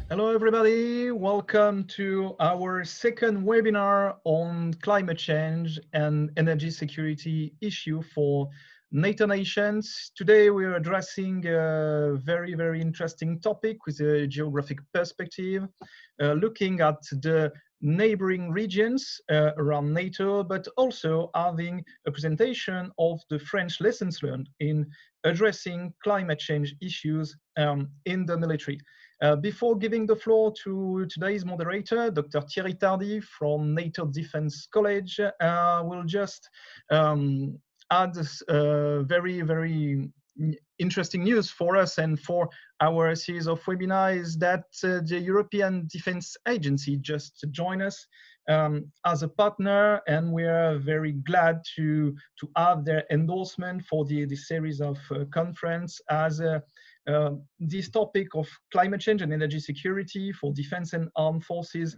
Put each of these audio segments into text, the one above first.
Hello, everybody. Welcome to our second webinar on climate change and energy security issue for NATO nations. Today, we are addressing a very, very interesting topic with a geographic perspective, looking at the neighboring regions around NATO, but also having a presentation of the French lessons learned in addressing climate change issues in the military. Before giving the floor to today's moderator, Dr. Thierry Tardi from NATO Defense College, will just add very, very interesting news for us and for our series of webinars that the European Defense Agency just joined us as a partner, and we are very glad to have their endorsement for the series of conference as this topic of climate change and energy security for defense and armed forces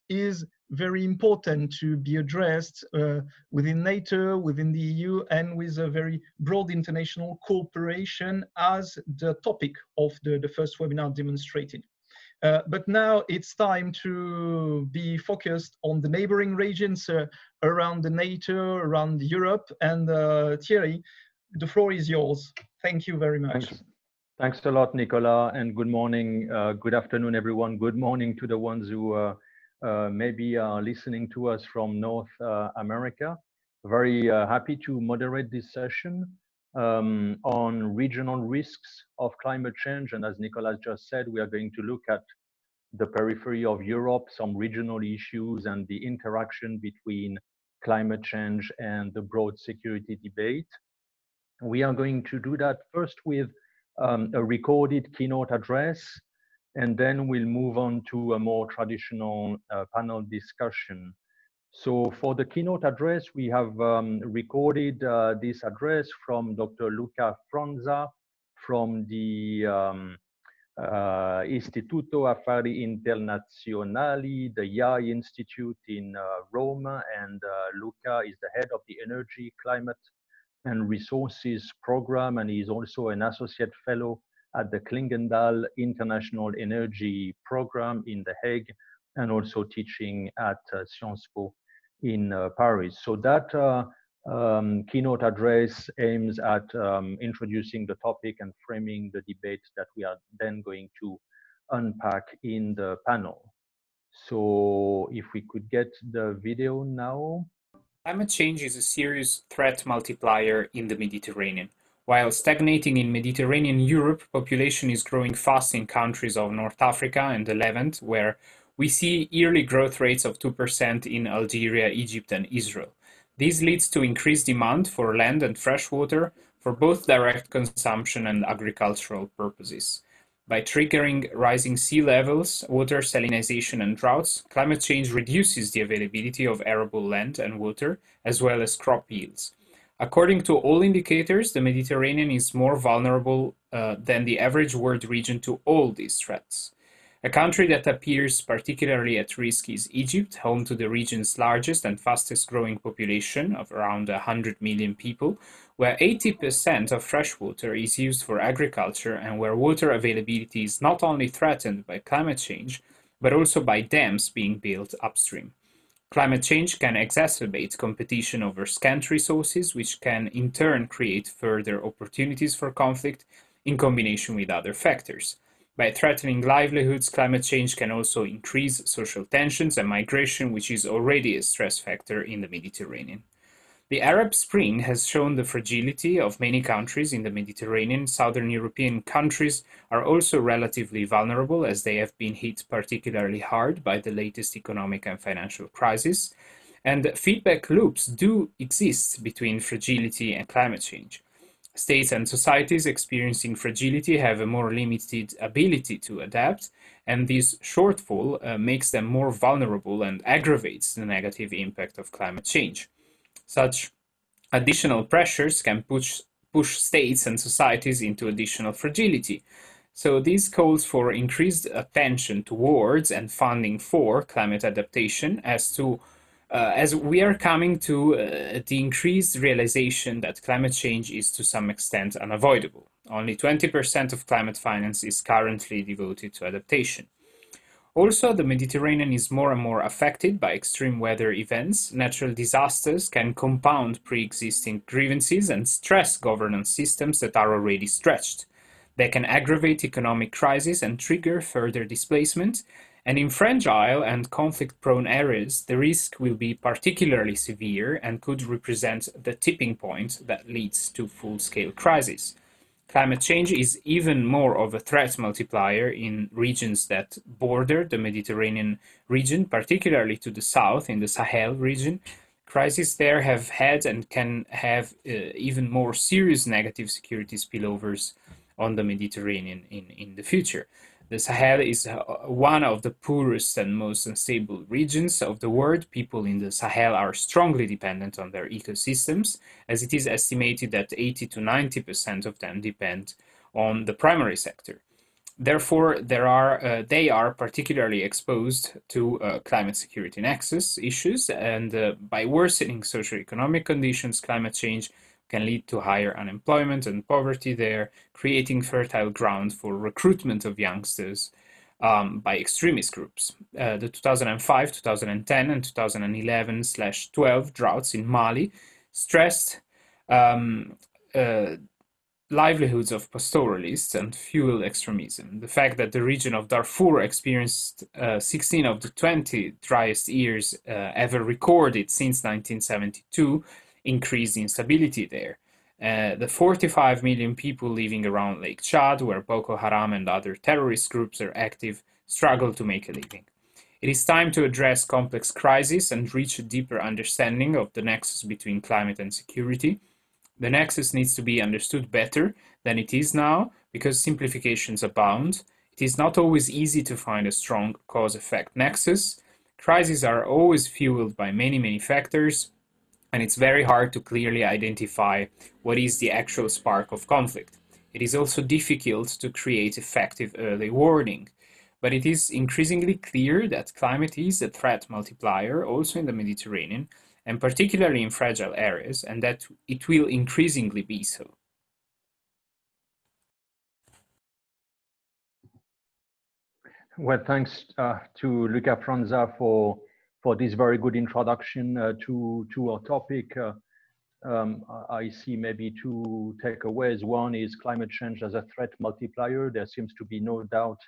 is very important to be addressed within NATO, within the EU, and with a very broad international cooperation as the topic of the first webinar demonstrated. But now it's time to be focused on the neighboring regions around the NATO, around Europe, and Thierry, the floor is yours. Thank you very much. Thanks a lot, Nicolas, and good morning, good afternoon, everyone. Good morning to the ones who maybe are listening to us from North America. Very happy to moderate this session on regional risks of climate change. And as Nicolas just said, we are going to look at the periphery of Europe, some regional issues and the interaction between climate change and the broad security debate. We are going to do that first with a recorded keynote address, and then we'll move on to a more traditional panel discussion. So for the keynote address, we have recorded this address from Dr. Luca Franza from the Istituto Affari Internazionali, the IAI Institute in Rome, and Luca is the head of the Energy, Climate and Resources Program, and he's also an associate fellow at the Klingendal International Energy Program in The Hague, and also teaching at Sciences Po in Paris. So that keynote address aims at introducing the topic and framing the debate that we are then going to unpack in the panel. So if we could get the video now. Climate change is a serious threat multiplier in the Mediterranean. While stagnating in Mediterranean Europe, population is growing fast in countries of North Africa and the Levant, where we see yearly growth rates of 2% in Algeria, Egypt, and Israel. This leads to increased demand for land and fresh water for both direct consumption and agricultural purposes. By triggering rising sea levels, water salinization, and droughts, climate change reduces the availability of arable land and water, as well as crop yields. According to all indicators, the Mediterranean is more vulnerable than the average world region to all these threats. A country that appears particularly at risk is Egypt, home to the region's largest and fastest growing population of around 100 million people, where 80% of fresh water is used for agriculture and where water availability is not only threatened by climate change, but also by dams being built upstream. Climate change can exacerbate competition over scant resources, which can in turn create further opportunities for conflict in combination with other factors. By threatening livelihoods, climate change can also increase social tensions and migration, which is already a stress factor in the Mediterranean. The Arab Spring has shown the fragility of many countries in the Mediterranean. Southern European countries are also relatively vulnerable, as they have been hit particularly hard by the latest economic and financial crisis. And feedback loops do exist between fragility and climate change. States and societies experiencing fragility have a more limited ability to adapt, and this shortfall makes them more vulnerable and aggravates the negative impact of climate change. Such additional pressures can push states and societies into additional fragility. So this calls for increased attention towards and funding for climate adaptation as to as we are coming to the increased realization that climate change is to some extent unavoidable. Only 20% of climate finance is currently devoted to adaptation. Also, the Mediterranean is more and more affected by extreme weather events. Natural disasters can compound pre-existing grievances and stress governance systems that are already stretched. They can aggravate economic crises and trigger further displacement. And in fragile and conflict-prone areas, the risk will be particularly severe and could represent the tipping point that leads to full-scale crisis. Climate change is even more of a threat multiplier in regions that border the Mediterranean region, particularly to the south, in the Sahel region. Crises there have had and can have even more serious negative security spillovers on the Mediterranean in the future. The Sahel is one of the poorest and most unstable regions of the world. People in the Sahel are strongly dependent on their ecosystems, as it is estimated that 80 to 90% of them depend on the primary sector. Therefore, they are particularly exposed to climate security nexus issues, and by worsening socioeconomic conditions, climate change can lead to higher unemployment and poverty there, creating fertile ground for recruitment of youngsters by extremist groups. The 2005, 2010, and 2011/12 droughts in Mali stressed livelihoods of pastoralists and fueled extremism. The fact that the region of Darfur experienced 16 of the 20 driest years ever recorded since 1972 increased instability there. The 45 million people living around Lake Chad, where Boko Haram and other terrorist groups are active, struggle to make a living. It is time to address complex crises and reach a deeper understanding of the nexus between climate and security. The nexus needs to be understood better than it is now, because simplifications abound. It is not always easy to find a strong cause-effect nexus. Crises are always fueled by many factors, and it's very hard to clearly identify what is the actual spark of conflict. It is also difficult to create effective early warning. But it is increasingly clear that climate is a threat multiplier also in the Mediterranean, and particularly in fragile areas, and that it will increasingly be so. Well, thanks to Luca, Franza for this very good introduction to our topic. I see maybe two takeaways. One is climate change as a threat multiplier. There seems to be no doubt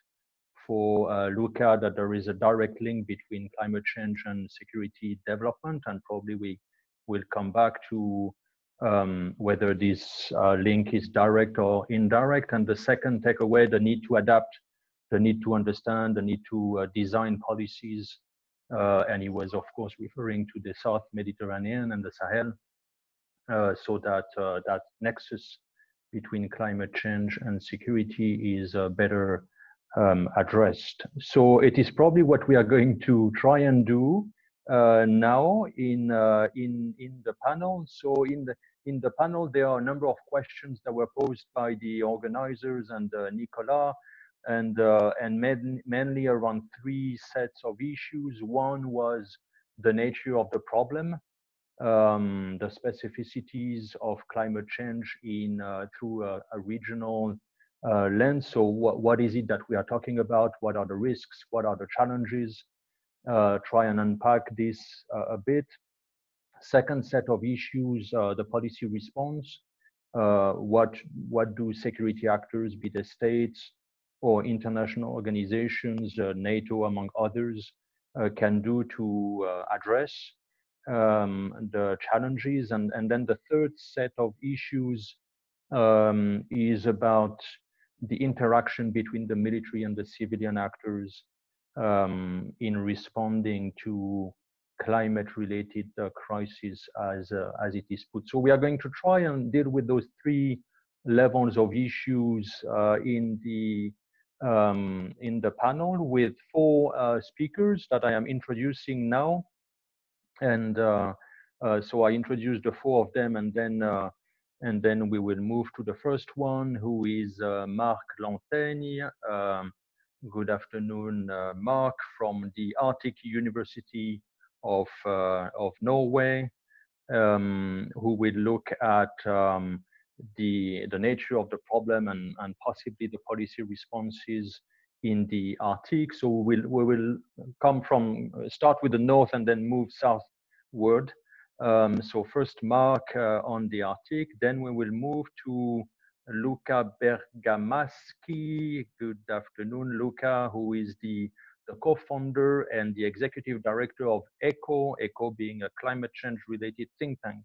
for Luca that there is a direct link between climate change and security development, and probably we will come back to whether this link is direct or indirect. And the second takeaway, the need to adapt, the need to understand, the need to design policies. And he was, of course, referring to the South Mediterranean and the Sahel, so that that nexus between climate change and security is better addressed. So it is probably what we are going to try and do now in the panel. So in the panel, there are a number of questions that were posed by the organizers and Nicolas, and mainly around three sets of issues. One was the nature of the problem, the specificities of climate change in through a regional lens. So what is it that we are talking about? What are the risks? What are the challenges? Try and unpack this a bit. Second set of issues, the policy response. What do security actors, be they states or international organizations, NATO among others, can do to address the challenges? And then the third set of issues is about the interaction between the military and the civilian actors in responding to climate-related crisis as it is put. So we are going to try and deal with those three levels of issues in the panel with four speakers that I am introducing now. And so I introduced the four of them, and then we will move to the first one, who is Marc Lantaigne. Good afternoon, Marc, from the Arctic University of Norway, who will look at the nature of the problem and possibly the policy responses in the Arctic. So we will start with the north and then move southward. So first Mark on the Arctic, then we will move to Luca Bergamaschi. Good afternoon, Luca, who is the co-founder and the executive director of ECHO being a climate change related think tank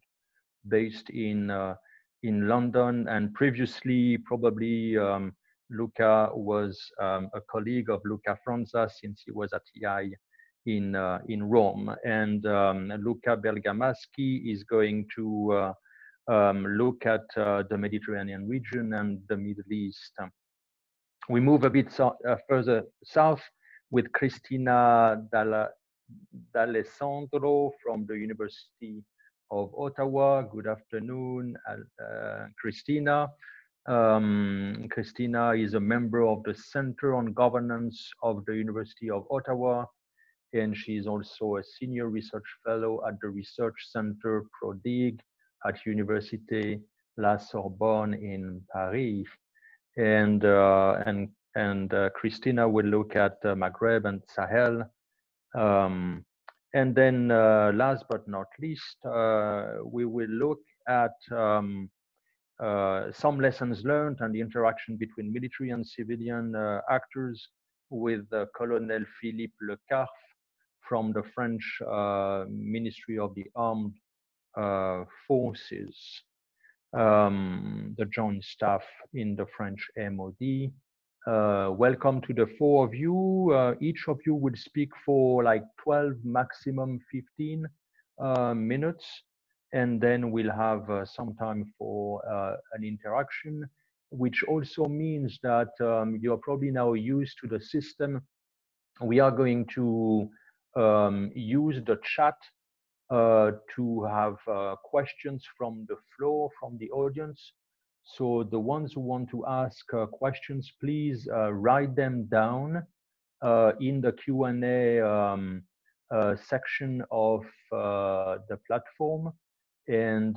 based in London. And previously, probably Luca was a colleague of Luca Franza since he was at EI in Rome. And Luca Bergamaschi is going to look at the Mediterranean region and the Middle East. We move a bit further south with Cristina D'Alessandro from the University of Ottawa. Good afternoon, Cristina. Cristina is a member of the Center on Governance of the University of Ottawa, and she is also a senior research fellow at the Research Center Prodigue at Université La Sorbonne in Paris. And Cristina will look at Maghreb and Sahel. And then last but not least, we will look at some lessons learned and the interaction between military and civilian actors with Colonel Philippe Le Carff from the French Ministry of the Armed Forces, the joint staff in the French MOD. Welcome to the four of you. Each of you will speak for like 12, maximum 15 minutes, and then we'll have some time for an interaction, which also means that you're probably now used to the system. We are going to use the chat to have questions from the floor, from the audience. So the ones who want to ask questions, please write them down in the Q&A section of the platform, and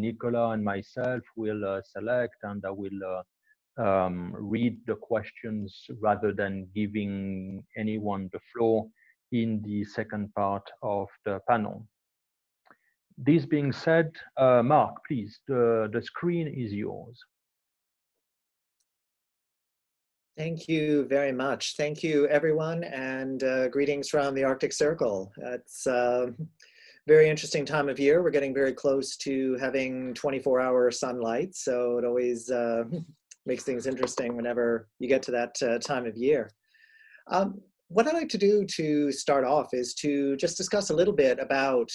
Nicolas and myself will select, and I will read the questions rather than giving anyone the floor in the second part of the panel. This being said, Mark, please, the screen is yours. Thank you very much. Thank you, everyone, and greetings from the Arctic Circle. It's a very interesting time of year. We're getting very close to having 24-hour sunlight, so it always makes things interesting whenever you get to that time of year. What I'd like to do to start off is to just discuss a little bit about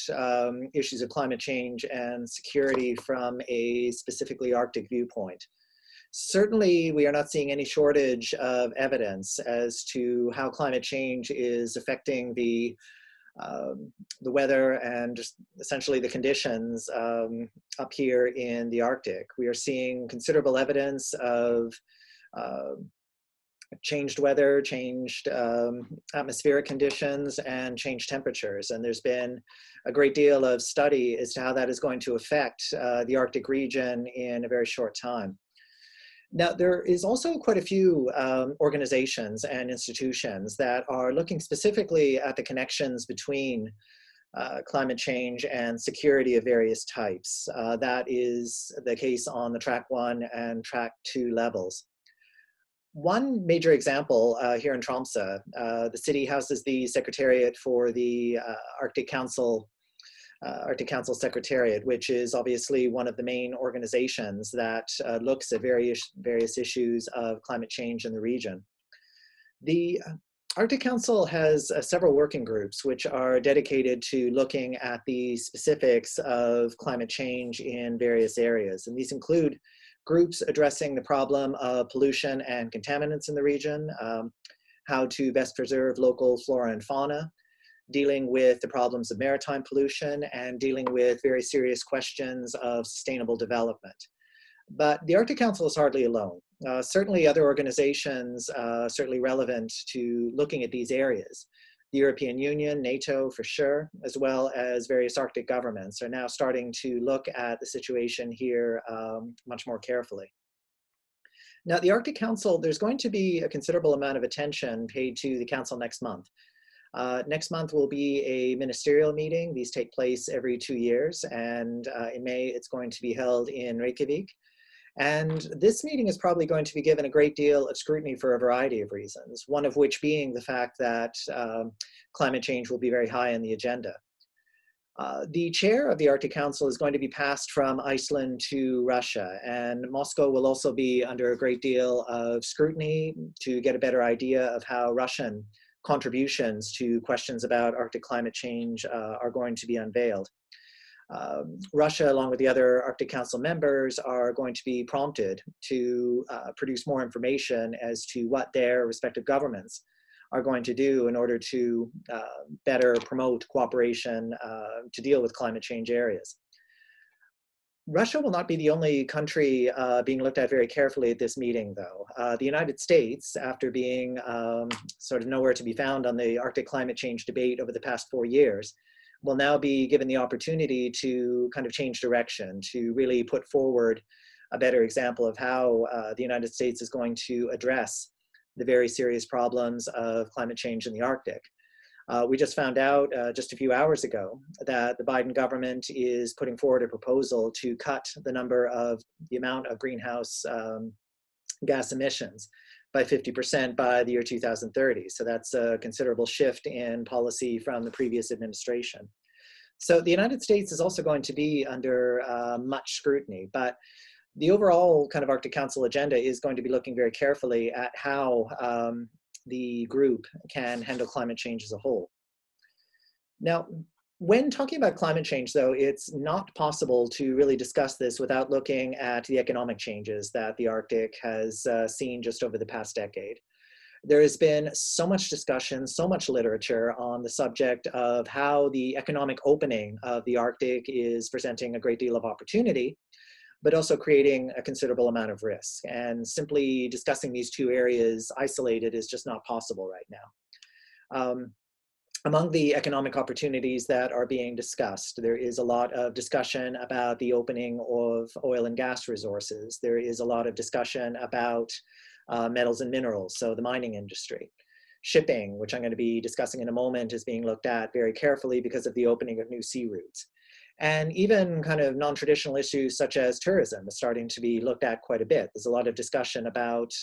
issues of climate change and security from a specifically Arctic viewpoint. Certainly, we are not seeing any shortage of evidence as to how climate change is affecting the weather and just essentially the conditions up here in the Arctic. We are seeing considerable evidence of changed weather, changed atmospheric conditions, and changed temperatures. And there's been a great deal of study as to how that is going to affect the Arctic region in a very short time. Now, there is also quite a few organizations and institutions that are looking specifically at the connections between climate change and security of various types. That is the case on the Track 1 and Track 2 levels. One major example here in Tromsø, the city houses the Secretariat for the Arctic Council Secretariat, which is obviously one of the main organizations that looks at various issues of climate change in the region. The Arctic Council has several working groups which are dedicated to looking at the specifics of climate change in various areas. And these include groups addressing the problem of pollution and contaminants in the region, how to best preserve local flora and fauna, dealing with the problems of maritime pollution, and dealing with very serious questions of sustainable development. But the Arctic Council is hardly alone. Certainly other organizations, certainly relevant to looking at these areas. The European Union, NATO for sure, as well as various Arctic governments are now starting to look at the situation here much more carefully. Now, the Arctic Council, there's going to be a considerable amount of attention paid to the Council next month. Next month will be a ministerial meeting. These take place every 2 years, and in May it's going to be held in Reykjavik. And this meeting is probably going to be given a great deal of scrutiny for a variety of reasons, one of which being the fact that climate change will be very high on the agenda. The chair of the Arctic Council is going to be passed from Iceland to Russia, and Moscow will also be under a great deal of scrutiny to get a better idea of how Russian contributions to questions about Arctic climate change are going to be unveiled. Russia, along with the other Arctic Council members, are going to be prompted to produce more information as to what their respective governments are going to do in order to better promote cooperation to deal with climate change areas. Russia will not be the only country being looked at very carefully at this meeting, though. The United States, after being sort of nowhere to be found on the Arctic climate change debate over the past 4 years, will now be given the opportunity to kind of change direction, to really put forward a better example of how the United States is going to address the very serious problems of climate change in the Arctic. We just found out just a few hours ago that the Biden government is putting forward a proposal to cut the amount of greenhouse gas emissions by 50% by the year 2030. So that's a considerable shift in policy from the previous administration. So the United States is also going to be under much scrutiny, but the overall kind of Arctic Council agenda is going to be looking very carefully at how the group can handle climate change as a whole. Now, when talking about climate change, though, it's not possible to really discuss this without looking at the economic changes that the Arctic has seen just over the past decade. There has been so much discussion, so much literature on the subject of how the economic opening of the Arctic is presenting a great deal of opportunity, but also creating a considerable amount of risk. And simply discussing these two areas isolated is just not possible right now. Among the economic opportunities that are being discussed, there is a lot of discussion about the opening of oil and gas resources. There is a lot of discussion about metals and minerals, so the mining industry. Shipping, which I'm going to be discussing in a moment, is being looked at very carefully because of the opening of new sea routes. And even kind of non-traditional issues such as tourism is starting to be looked at quite a bit. There's a lot of discussion about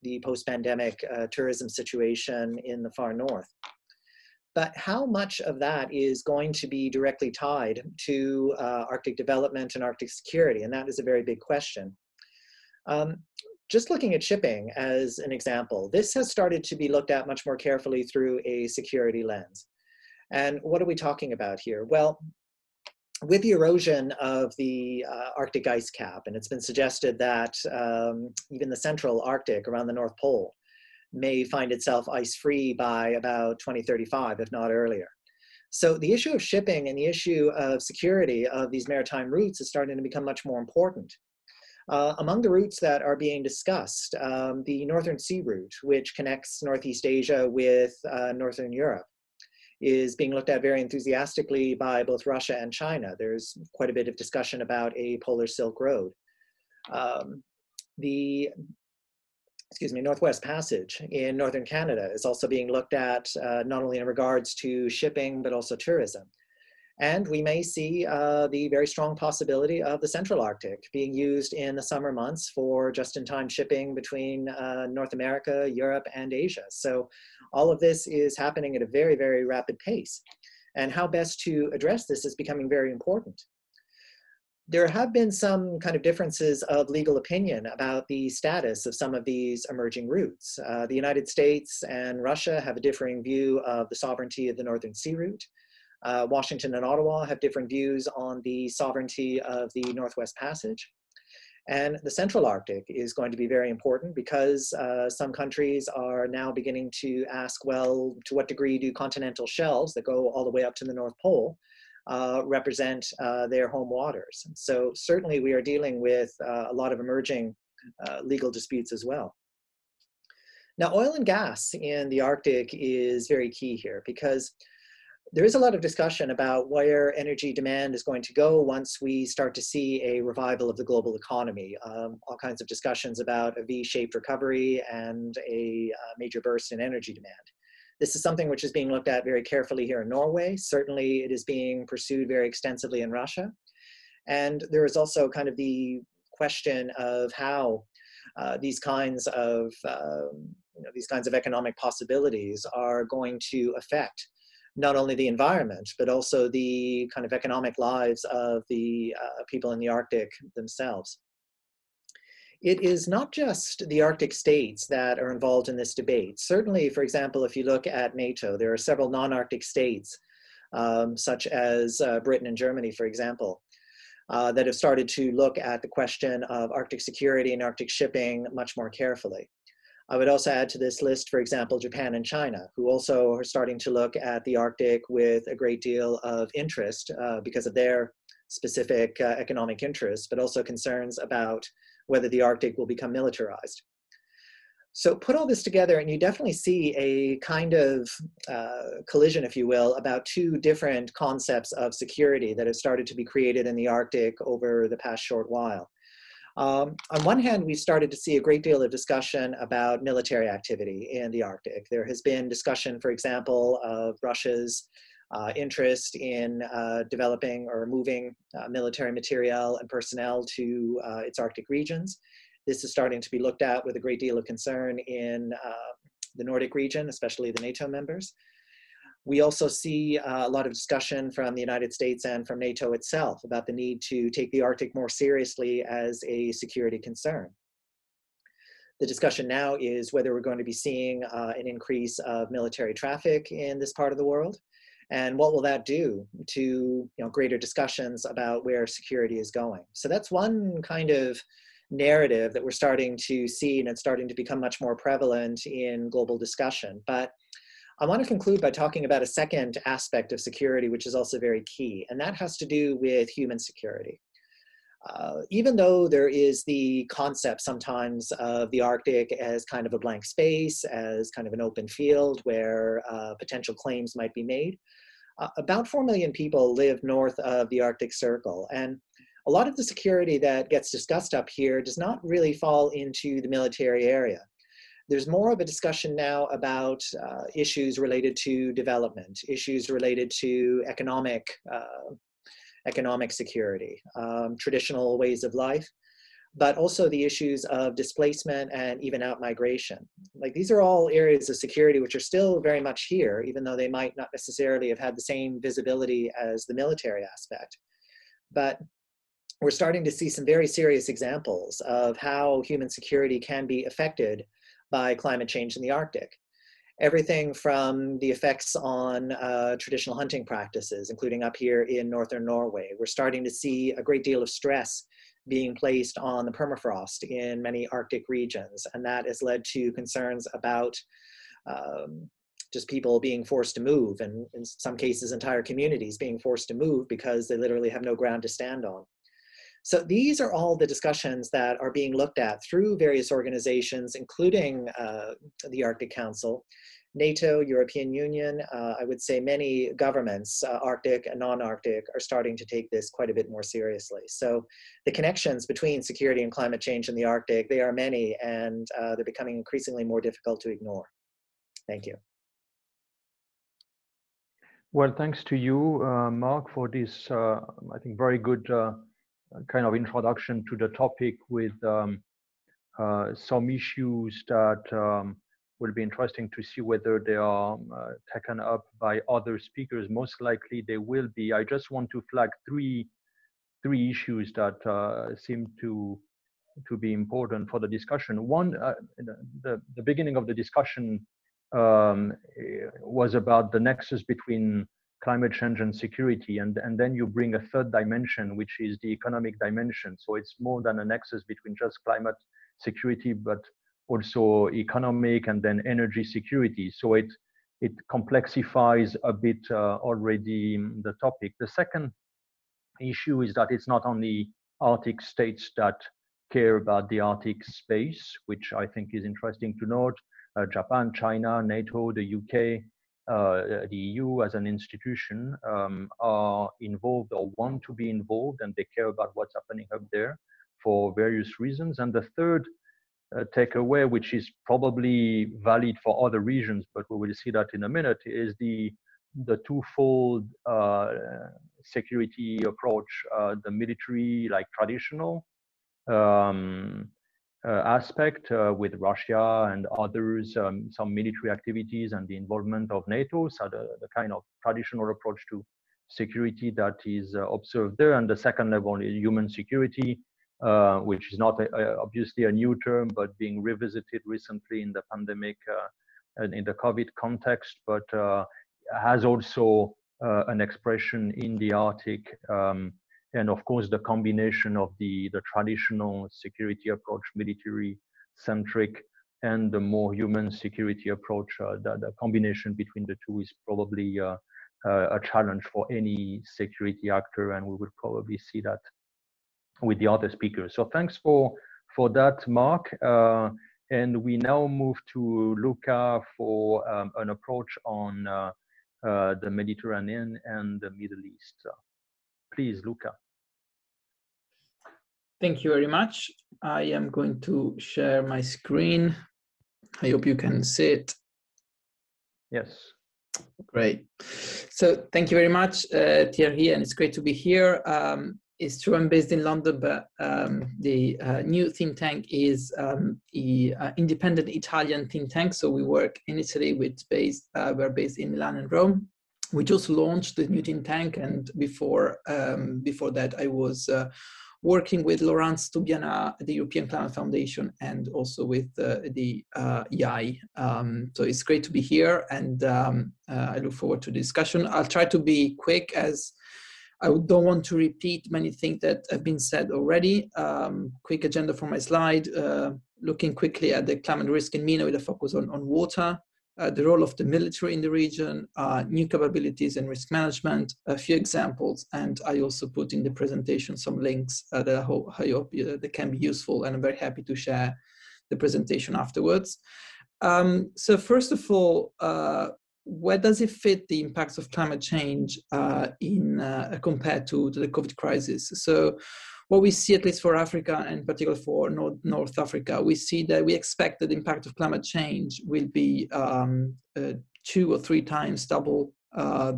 the post-pandemic tourism situation in the far north. But how much of that is going to be directly tied to Arctic development and Arctic security? And that is a very big question. Just looking at shipping as an example, this has started to be looked at much more carefully through a security lens. And what are we talking about here? Well, with the erosion of the Arctic ice cap, and it's been suggested that even the central Arctic around the North Pole may find itself ice-free by about 2035, if not earlier. So the issue of shipping and the issue of security of these maritime routes is starting to become much more important. Among the routes that are being discussed, the Northern Sea Route, which connects Northeast Asia with Northern Europe, is being looked at very enthusiastically by both Russia and China. There's quite a bit of discussion about a polar Silk Road. The Northwest Passage in Northern Canada is also being looked at not only in regards to shipping, but also tourism. And we may see the very strong possibility of the Central Arctic being used in the summer months for just-in-time shipping between North America, Europe, and Asia. So all of this is happening at a very, very rapid pace. And how best to address this is becoming very important. There have been some kind of differences of legal opinion about the status of some of these emerging routes. The United States and Russia have a differing view of the sovereignty of the Northern Sea Route. Washington and Ottawa have different views on the sovereignty of the Northwest Passage. And the Central Arctic is going to be very important because some countries are now beginning to ask, well, to what degree do continental shelves that go all the way up to the North Pole represent their home waters? So certainly we are dealing with a lot of emerging legal disputes as well. Now, oil and gas in the Arctic is very key here because there is a lot of discussion about where energy demand is going to go once we start to see a revival of the global economy. All kinds of discussions about a V-shaped recovery and a major burst in energy demand. This is something which is being looked at very carefully here in Norway. Certainly it is being pursued very extensively in Russia. And there is also kind of the question of how these kinds of economic possibilities are going to affect not only the environment, but also the kind of economic lives of the people in the Arctic themselves. It is not just the Arctic states that are involved in this debate. Certainly, for example, if you look at NATO, there are several non-Arctic states, such as Britain and Germany, for example, that have started to look at the question of Arctic security and Arctic shipping much more carefully. I would also add to this list, for example, Japan and China, who also are starting to look at the Arctic with a great deal of interest because of their specific economic interests, but also concerns about whether the Arctic will become militarized. So put all this together and you definitely see a kind of collision, if you will, about two different concepts of security that have started to be created in the Arctic over the past short while. On one hand, we've started to see a great deal of discussion about military activity in the Arctic. There has been discussion, for example, of Russia's interest in developing or moving military materiel and personnel to its Arctic regions. This is starting to be looked at with a great deal of concern in the Nordic region, especially the NATO members. We also see a lot of discussion from the United States and from NATO itself about the need to take the Arctic more seriously as a security concern. The discussion now is whether we're going to be seeing an increase of military traffic in this part of the world, and what will that do to greater discussions about where security is going. So that's one kind of narrative that we're starting to see, and it's starting to become much more prevalent in global discussion. But I want to conclude by talking about a second aspect of security, which is also very key, and that has to do with human security. Even though there is the concept sometimes of the Arctic as kind of a blank space, as kind of an open field where potential claims might be made, about 4 million people live north of the Arctic Circle. And a lot of the security that gets discussed up here does not really fall into the military area. There's more of a discussion now about issues related to development, issues related to economic security, traditional ways of life, but also the issues of displacement and even out-migration. Like, these are all areas of security which are still very much here, even though they might not necessarily have had the same visibility as the military aspect. But we're starting to see some very serious examples of how human security can be affected by climate change in the Arctic. Everything from the effects on traditional hunting practices, including up here in northern Norway. We're starting to see a great deal of stress being placed on the permafrost in many Arctic regions, and that has led to concerns about just people being forced to move, and in some cases entire communities being forced to move because they literally have no ground to stand on. So these are all the discussions that are being looked at through various organizations, including the Arctic Council, NATO, European Union. I would say many governments, Arctic and non-Arctic, are starting to take this quite a bit more seriously. So the connections between security and climate change in the Arctic, they are many, and they're becoming increasingly more difficult to ignore. Thank you. Well, thanks to you, Mark, for this, I think, very good kind of introduction to the topic with some issues that will be interesting to see whether they are taken up by other speakers. Most likely they will be. I just want to flag three issues that seem to be important for the discussion. One, the beginning of the discussion was about the nexus between climate change and security, and then you bring a third dimension, which is the economic dimension. So it's more than a nexus between just climate security, but also economic and then energy security. So it complexifies a bit already the topic. The second issue is that it's not only Arctic states that care about the Arctic space, which I think is interesting to note. Japan, China, NATO, the UK, the EU as an institution are involved or want to be involved, and they care about what's happening up there for various reasons. And the third takeaway, which is probably valid for other regions, but we will see that in a minute, is the twofold security approach, the military, like traditional aspect with Russia and others, some military activities and the involvement of NATO, so the kind of traditional approach to security that is observed there. And the second level is human security, which is not obviously a new term, but being revisited recently in the pandemic and in the COVID context, but has also an expression in the Arctic. And of course, the combination of the traditional security approach, military-centric, and the more human security approach, the combination between the two is probably a challenge for any security actor, and we will probably see that with the other speakers. So thanks for that, Mark. And we now move to Luca for an approach on the Mediterranean and the Middle East. Please, Luca. Thank you very much. I am going to share my screen. I hope you can see it. Yes. Great. So thank you very much, Thierry, and it's great to be here. It's true I'm based in London, but the new think tank is an independent Italian think tank. So we work in Italy we're based in Milan and Rome. We just launched the new think tank, and before that I was working with Laurence Toubiana at the European Climate Foundation and also with the IAI. So it's great to be here, and I look forward to the discussion. I'll try to be quick, as I don't want to repeat many things that have been said already. Quick agenda for my slide, looking quickly at the climate risk in MENA with a focus on water, the role of the military in the region, new capabilities and risk management, a few examples, and I also put in the presentation some links that I hope that can be useful, and I'm very happy to share the presentation afterwards. So first of all, where does it fit the impacts of climate change compared to the COVID crisis? So what we see, at least for Africa and particularly for North Africa, we see that we expect that the impact of climate change will be 2 or 3 times double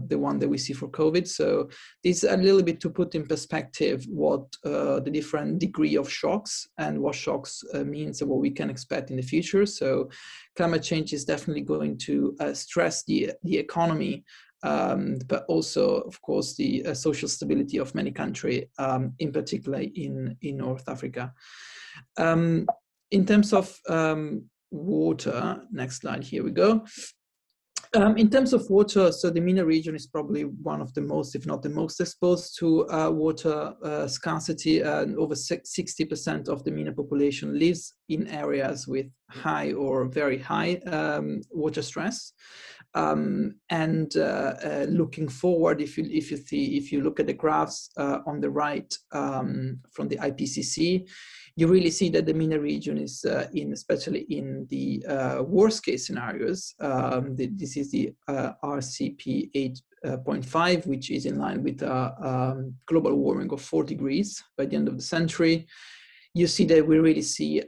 the one that we see for COVID. So this is a little bit to put in perspective what the different degree of shocks and what shocks means and what we can expect in the future. So climate change is definitely going to stress the economy, but also, of course, the social stability of many countries, in particular in North Africa. In terms of water, next slide, here we go. In terms of water, so the MENA region is probably one of the most, if not the most, exposed to water scarcity. Over 60% of the MENA population lives in areas with high or very high water stress. And looking forward, if you look at the graphs on the right from the IPCC, you really see that the MENA region is especially in the worst case scenarios. This is the RCP 8.5, which is in line with global warming of 4 degrees by the end of the century. You see that we really see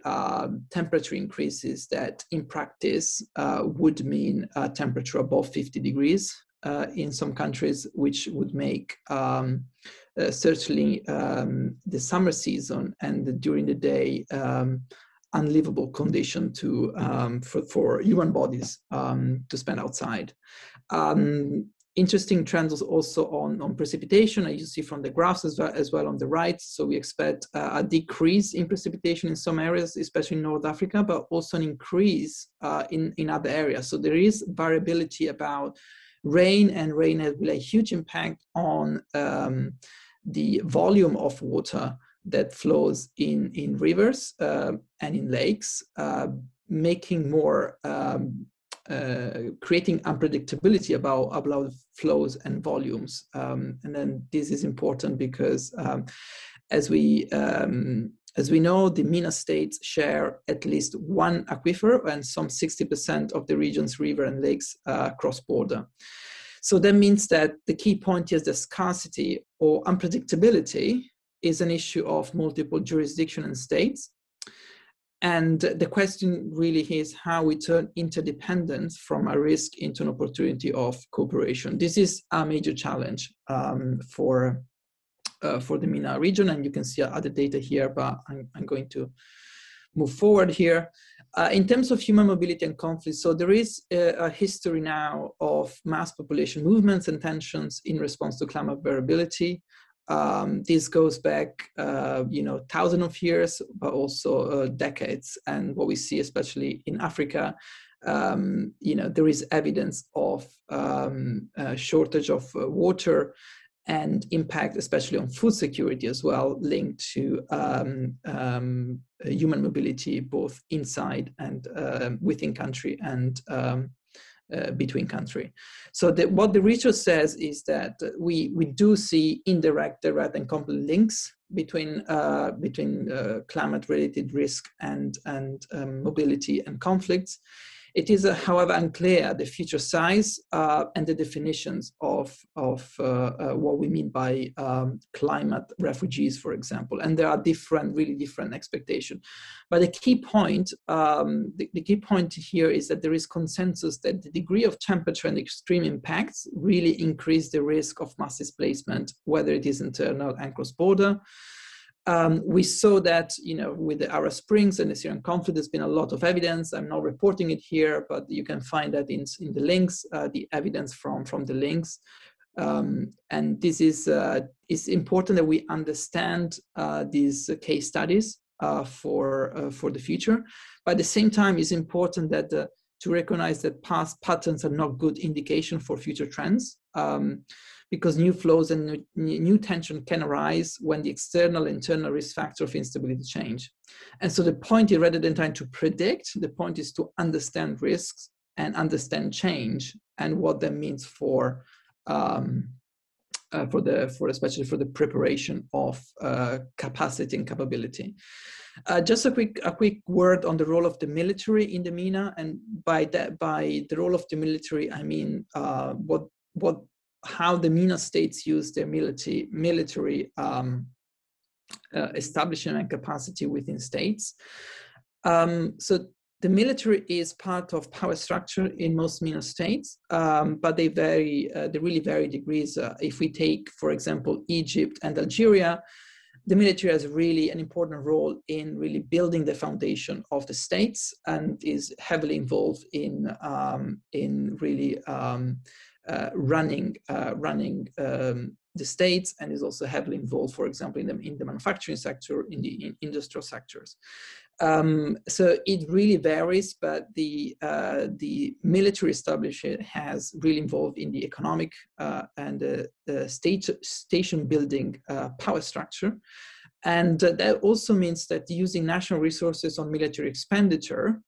temperature increases that in practice would mean temperature above 50 degrees in some countries, which would make certainly the summer season and during the day unlivable condition for human bodies to spend outside. Interesting trends also on precipitation, as you see from the graphs as well on the right. So we expect a decrease in precipitation in some areas, especially in North Africa, but also an increase in other areas. So there is variability about rain, and rain has a huge impact on the volume of water that flows in rivers and in lakes, making more creating unpredictability about flows and volumes. And then this is important because as we As we know, the MENA states share at least one aquifer, and some 60% of the region's river and lakes cross border. So that means that the key point is that scarcity or unpredictability is an issue of multiple jurisdictions and states. And the question really is how we turn interdependence from a risk into an opportunity of cooperation. This is a major challenge for the MENA region, and you can see other data here, but I'm going to move forward here. In terms of human mobility and conflict, so there is a history now of mass population movements and tensions in response to climate variability. This goes back, thousands of years, but also decades. And what we see, especially in Africa, there is evidence of shortage of water and impact, especially on food security as well, linked to human mobility, both inside and within country and between country. So what the research says is that we do see indirect, direct, and complex links between climate-related risk and mobility and conflicts. It is, however, unclear the future size and the definitions of what we mean by climate refugees, for example. And there are really different expectations. But the key point, here is that there is consensus that the degree of temperature and extreme impacts really increase the risk of mass displacement, whether it is internal and cross-border. We saw that, with the Arab Springs and the Syrian conflict, there's been a lot of evidence. I'm not reporting it here, but you can find that in the links, the evidence from the links. And this is it's important that we understand these case studies for the future. But at the same time, it's important that to recognize that past patterns are not good indication for future trends. Because new flows and new tension can arise when the external and internal risk factor of instability change. And so the point is, rather than trying to predict, the point is to understand risks and understand change and what that means for especially for the preparation of capacity and capability. Just a quick word on the role of the military in the MENA, and by the role of the military, I mean how the MENA states use their military establishment and capacity within states. So the military is part of power structure in most MENA states, but they really vary degrees. If we take, for example, Egypt and Algeria, the military has really an important role in really building the foundation of the states and is heavily involved in really running the states, and is also heavily involved, for example, in the manufacturing sector, in the industrial sectors. So it really varies, but the military establishment has really involved in the economic and the station building power structure. And that also means that using national resources on military expenditure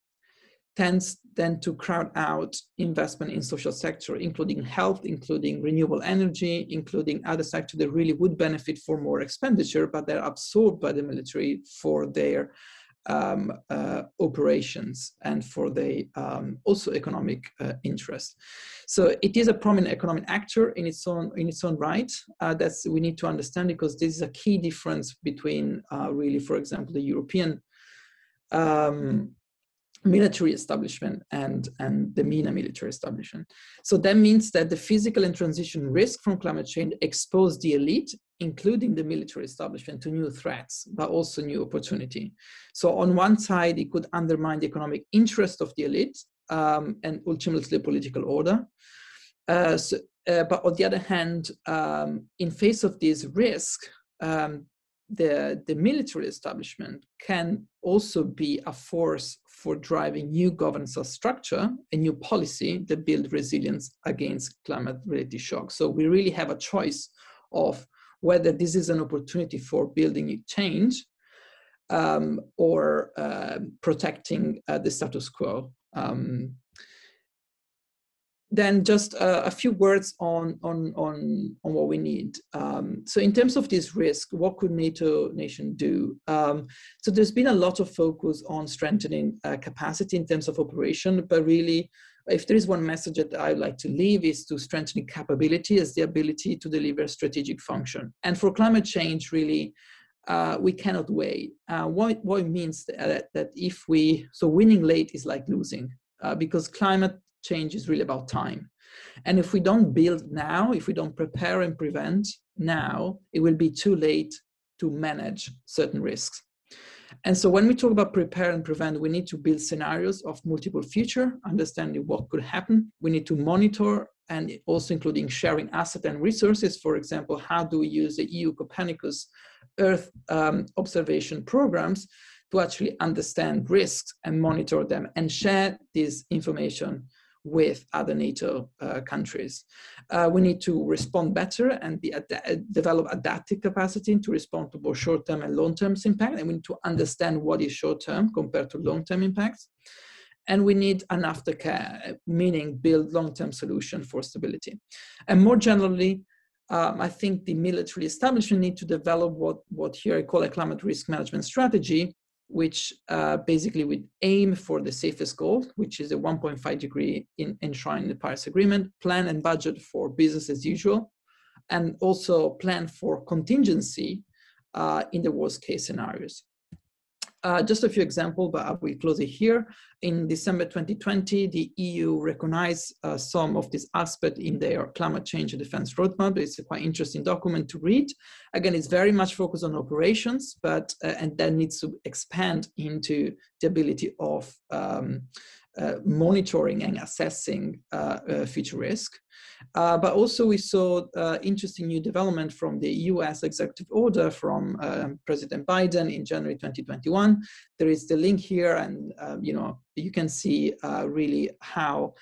tends then to crowd out investment in social sector, including health, including renewable energy, including other sectors that really would benefit for more expenditure, but they're absorbed by the military for their operations and for the also economic interest. So it is a prominent economic actor in its own right. That's we need to understand, because this is a key difference between really, for example, the European military establishment and the MENA military establishment. So that means that the physical and transition risk from climate change expose the elite, including the military establishment, to new threats, but also new opportunity. So on one side, it could undermine the economic interest of the elite and ultimately political order. But on the other hand, in face of this risk, the military establishment can also be a force for driving new governance structure and new policy that build resilience against climate-related shocks. So we really have a choice of whether this is an opportunity for building change or protecting the status quo. then just a few words on what we need. So in terms of this risk, what could NATO nation do? So there's been a lot of focus on strengthening capacity in terms of operation, but really, if there is one message that I would like to leave, is to strengthening capability as the ability to deliver strategic function. And for climate change, really, we cannot wait. What it means that if so winning late is like losing, because climate change is really about time. And if we don't build now, if we don't prepare and prevent now, it will be too late to manage certain risks. And so when we talk about prepare and prevent, we need to build scenarios of multiple future, understanding what could happen. We need to monitor, and also including sharing asset and resources. For example, how do we use the EU Copernicus Earth observation programs to actually understand risks and monitor them and share this information with other NATO countries. We need to respond better and develop adaptive capacity to respond to both short-term and long-term impact. And we need to understand what is short-term compared to long-term impacts. And we need an aftercare, meaning build long-term solution for stability. And more generally, I think the military establishment need to develop what here I call a climate risk management strategy, which basically would aim for the safest goal, which is a 1.5 degree enshrined in the Paris Agreement, plan and budget for business as usual, and also plan for contingency in the worst case scenarios. Just a few examples, but I will close it here. In December 2020, the EU recognized some of these aspects in their climate change and defense roadmap. It's a quite interesting document to read. Again, it's very much focused on operations, but and that needs to expand into the ability of monitoring and assessing future risk. But also we saw interesting new development from the US executive order from President Biden in January 2021. There is the link here, and you can see really how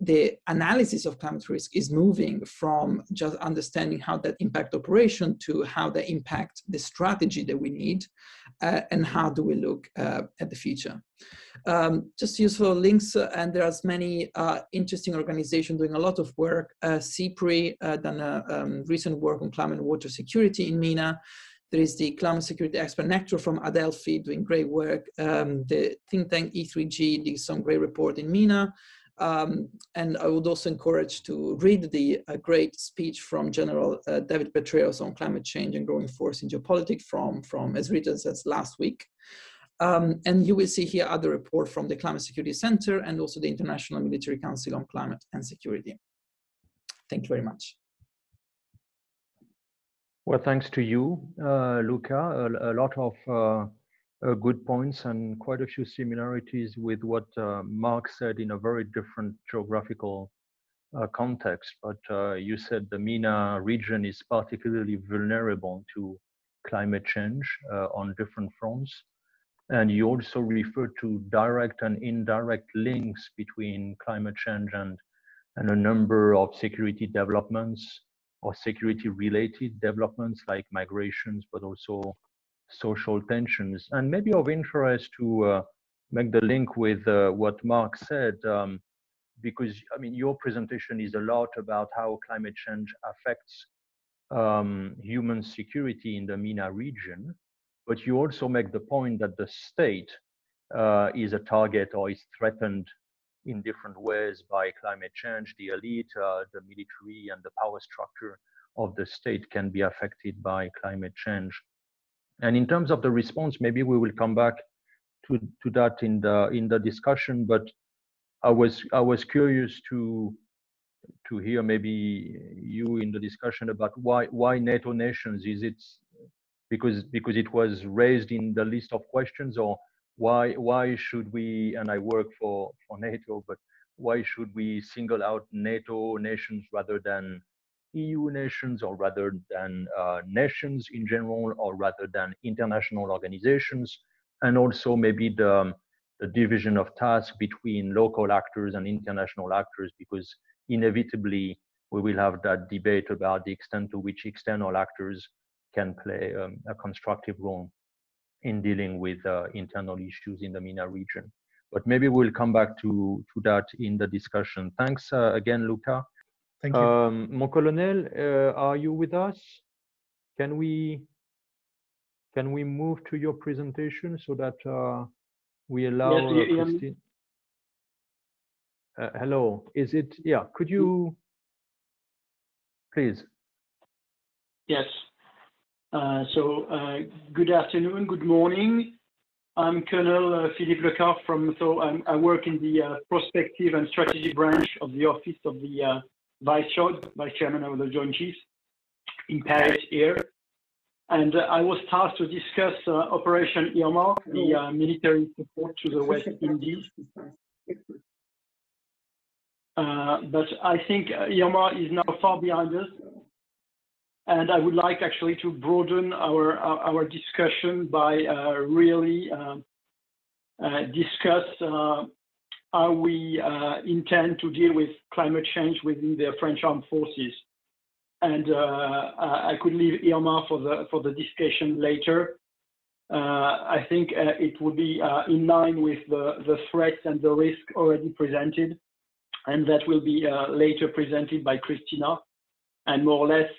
the analysis of climate risk is moving from just understanding how that impact operation to how they impact the strategy that we need, and how do we look at the future. Just useful links, and there's many interesting organizations doing a lot of work. CPRI done recent work on climate and water security in MENA. There is the climate security expert Nectar from Adelphi doing great work. The think tank E3G did some great report in MENA. And I would also encourage to read the great speech from General David Petraeus on climate change and growing force in geopolitics from as written as last week. And you will see here other report from the Climate Security Center and also the International Military Council on Climate and Security. Thank you very much. Well, thanks to you, Luca. A lot of good points and quite a few similarities with what Mark said in a very different geographical context. But you said the MENA region is particularly vulnerable to climate change on different fronts. And you also referred to direct and indirect links between climate change and a number of security developments or security-related developments like migrations, but also social tensions. And maybe of interest to make the link with what Mark said, because I mean, your presentation is a lot about how climate change affects human security in the MENA region, but you also make the point that the state is a target or is threatened in different ways by climate change. The elite, the military, and the power structure of the state can be affected by climate change. And in terms of the response, maybe we will come back to that in the discussion. But I was curious to hear maybe you in the discussion about why NATO nations. Is it because it was raised in the list of questions, or why should we? And I work for NATO, but why should we single out NATO nations rather than EU nations, or rather than nations in general, or rather than international organizations, and also maybe the division of tasks between local actors and international actors, because inevitably we will have that debate about the extent to which external actors can play a constructive role in dealing with internal issues in the MENA region. but maybe we'll come back to that in the discussion. Thanks again, Luca. Thank you. Mon colonel, are you with us? Can we move to your presentation so that we allow Christine? Hello, is it? Yeah, could you please? Yes. Good afternoon, good morning. I'm Colonel Philippe Carff I work in the prospective and strategy branch of the office of the Vice Chairman of the Joint Chiefs in Paris here. And I was tasked to discuss Operation Irma, the military support to the West Indies. But I think Irma is now far behind us. And I would like actually to broaden our discussion by really discuss how we intend to deal with climate change within the French armed forces. And I could leave Irma for the discussion later. I think it would be in line with the threats and the risk already presented, and that will be later presented by Cristina. And more or less,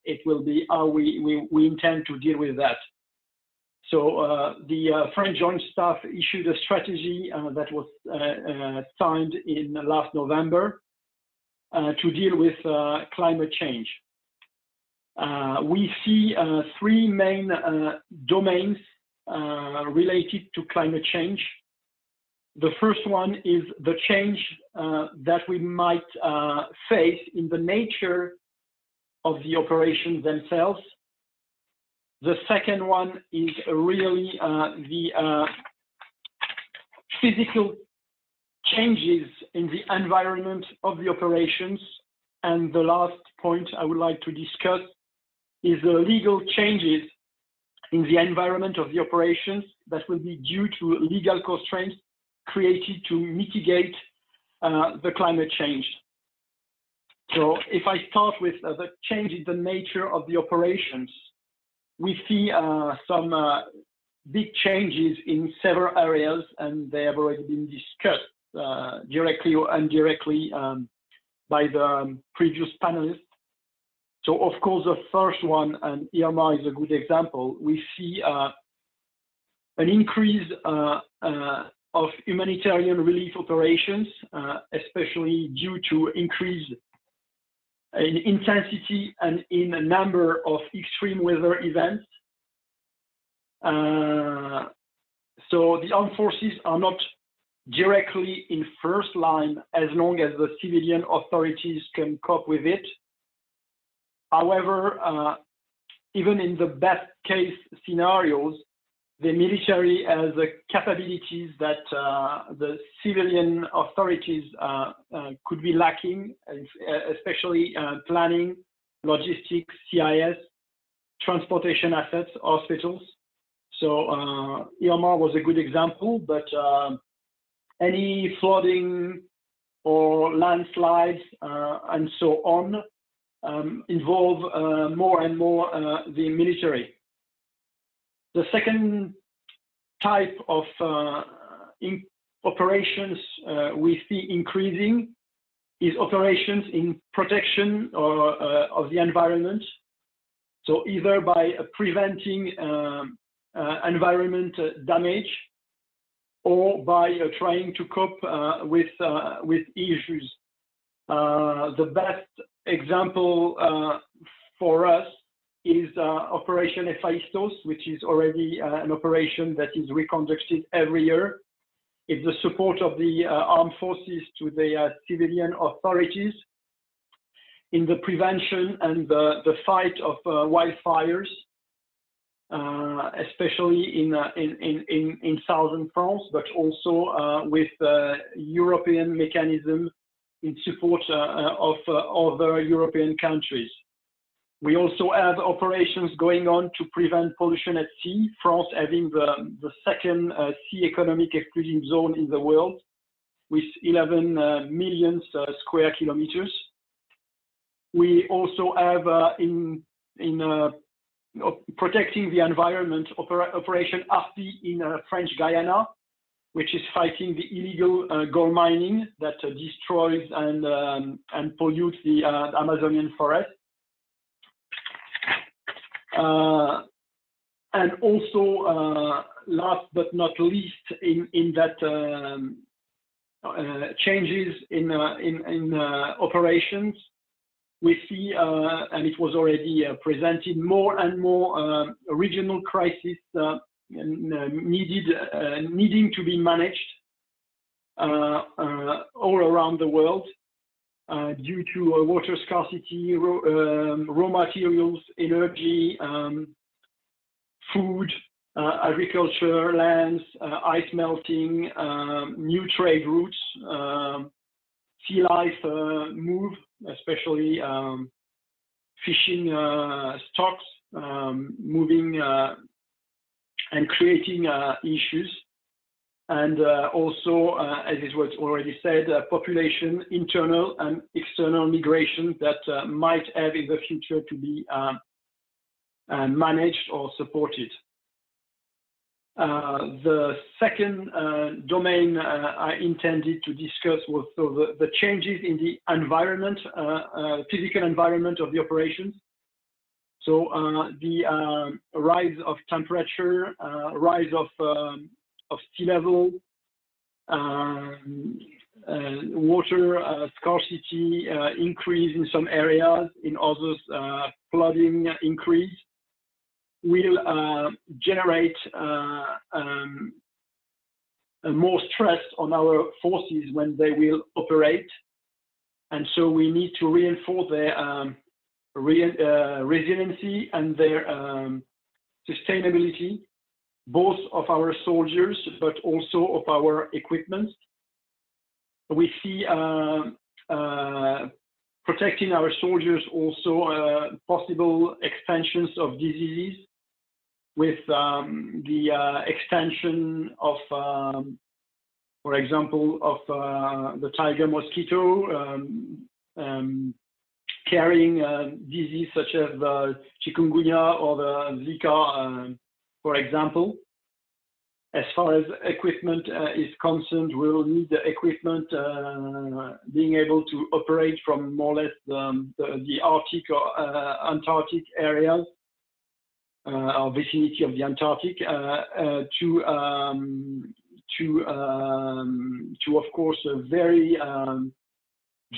it will be how we intend to deal with that. So the French Joint Staff issued a strategy that was signed in last November to deal with climate change. We see three main domains related to climate change. The first one is the change that we might face in the nature of the operations themselves. The second one is really the physical changes in the environment of the operations. And the last point I would like to discuss is the legal changes in the environment of the operations that will be due to legal constraints created to mitigate the climate change. So if I start with the change in the nature of the operations, we see some big changes in several areas, and they have already been discussed directly or indirectly by the previous panelists. So of course, the first one, and Irma is a good example, we see an increase of humanitarian relief operations, especially due to increase in intensity and in a number of extreme weather events. So the armed forces are not directly in first line as long as the civilian authorities can cope with it. However, even in the best case scenarios, the military has the capabilities that the civilian authorities could be lacking, especially planning, logistics, CIS, transportation assets, hospitals. So Irma was a good example, but any flooding or landslides and so on involve more and more the military. The second type of operations we see increasing is operations in protection of the environment. So either by preventing environment damage or by trying to cope with issues. The best example for us is Operation Hephaistos, which is already an operation that is reconducted every year. It's the support of the armed forces to the civilian authorities in the prevention and the fight of wildfires, especially in southern France, but also with European mechanism in support of other European countries. We also have operations going on to prevent pollution at sea, France having the second sea economic exclusion zone in the world with 11 million square kilometers. We also have in protecting the environment, Operation Harpy in French Guyana, which is fighting the illegal gold mining that destroys and pollutes the Amazonian forest. And also, last but not least, in that changes in operations, we see, and it was already presented, more and more regional crises needing to be managed all around the world due to water scarcity, raw materials, energy, food, agriculture, lands, ice melting, new trade routes, sea life move, especially fishing stocks moving and creating issues. And also, as it was already said, population, internal and external migration that might have in the future to be managed or supported. The second domain I intended to discuss was the changes in the environment, physical environment of the operations. So the rise of temperature, rise of sea level, water scarcity increase in some areas, in others flooding increase, will generate more stress on our forces when they will operate. And so we need to reinforce their resiliency and their sustainability, both of our soldiers, but also of our equipment. We see protecting our soldiers also possible extensions of diseases, with the extension of, for example, of the tiger mosquito carrying disease such as the chikungunya or the Zika, for example. As far as equipment is concerned, we will need the equipment being able to operate from more or less the Arctic or Antarctic areas, or vicinity of the Antarctic, to of course very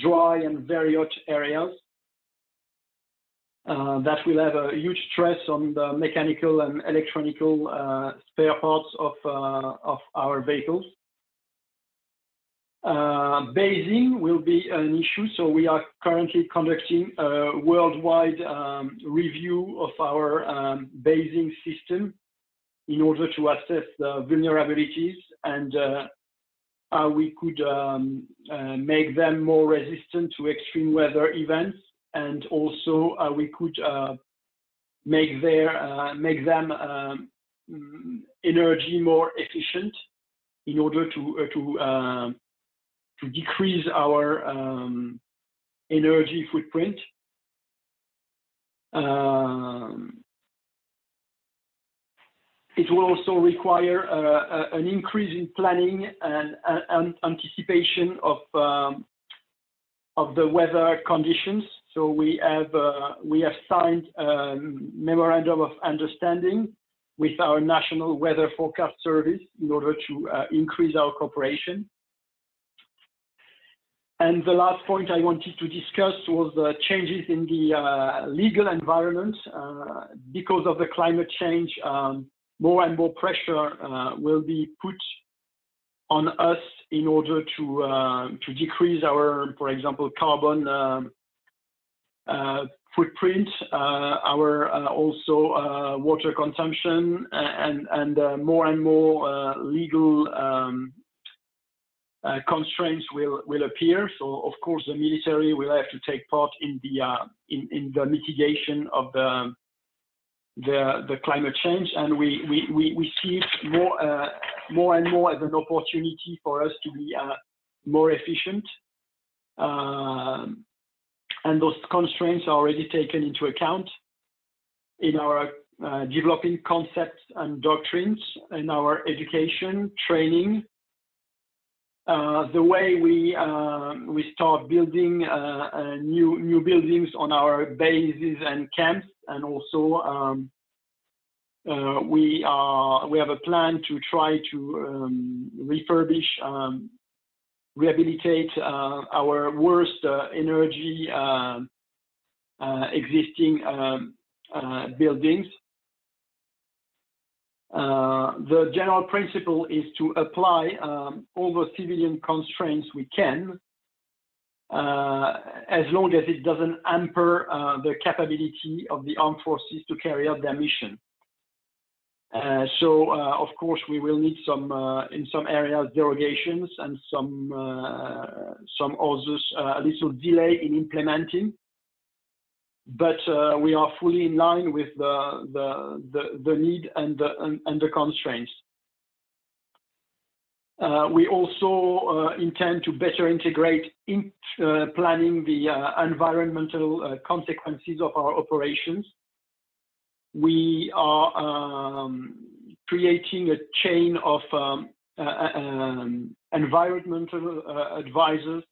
dry and very hot areas. That will have a huge stress on the mechanical and electronical spare parts of our vehicles. Basing will be an issue, so we are currently conducting a worldwide review of our basing system in order to assess the vulnerabilities and how we could make them more resistant to extreme weather events, and also we could make them energy more efficient in order to decrease our energy footprint. It will also require an increase in planning and anticipation of the weather conditions. So we have signed a memorandum of understanding with our National Weather Forecast Service in order to increase our cooperation. And the last point I wanted to discuss was the changes in the legal environment. Because of the climate change, more and more pressure will be put on us in order to decrease our, for example, carbon footprint, our also water consumption, and more and more legal constraints will appear. So of course the military will have to take part in the mitigation of the climate change, and we see it more and more as an opportunity for us to be more efficient. And those constraints are already taken into account in our developing concepts and doctrines, in our education, training, the way we start building new buildings on our bases and camps, and also we have a plan to try to refurbish, rehabilitate our worst energy existing buildings. The general principle is to apply all the civilian constraints we can, as long as it doesn't hamper the capability of the armed forces to carry out their mission. So, of course, we will need some, in some areas, derogations, and some others a little delay in implementing. But we are fully in line with the need and the constraints. We also intend to better integrate in planning the environmental consequences of our operations. We are creating a chain of environmental advisors,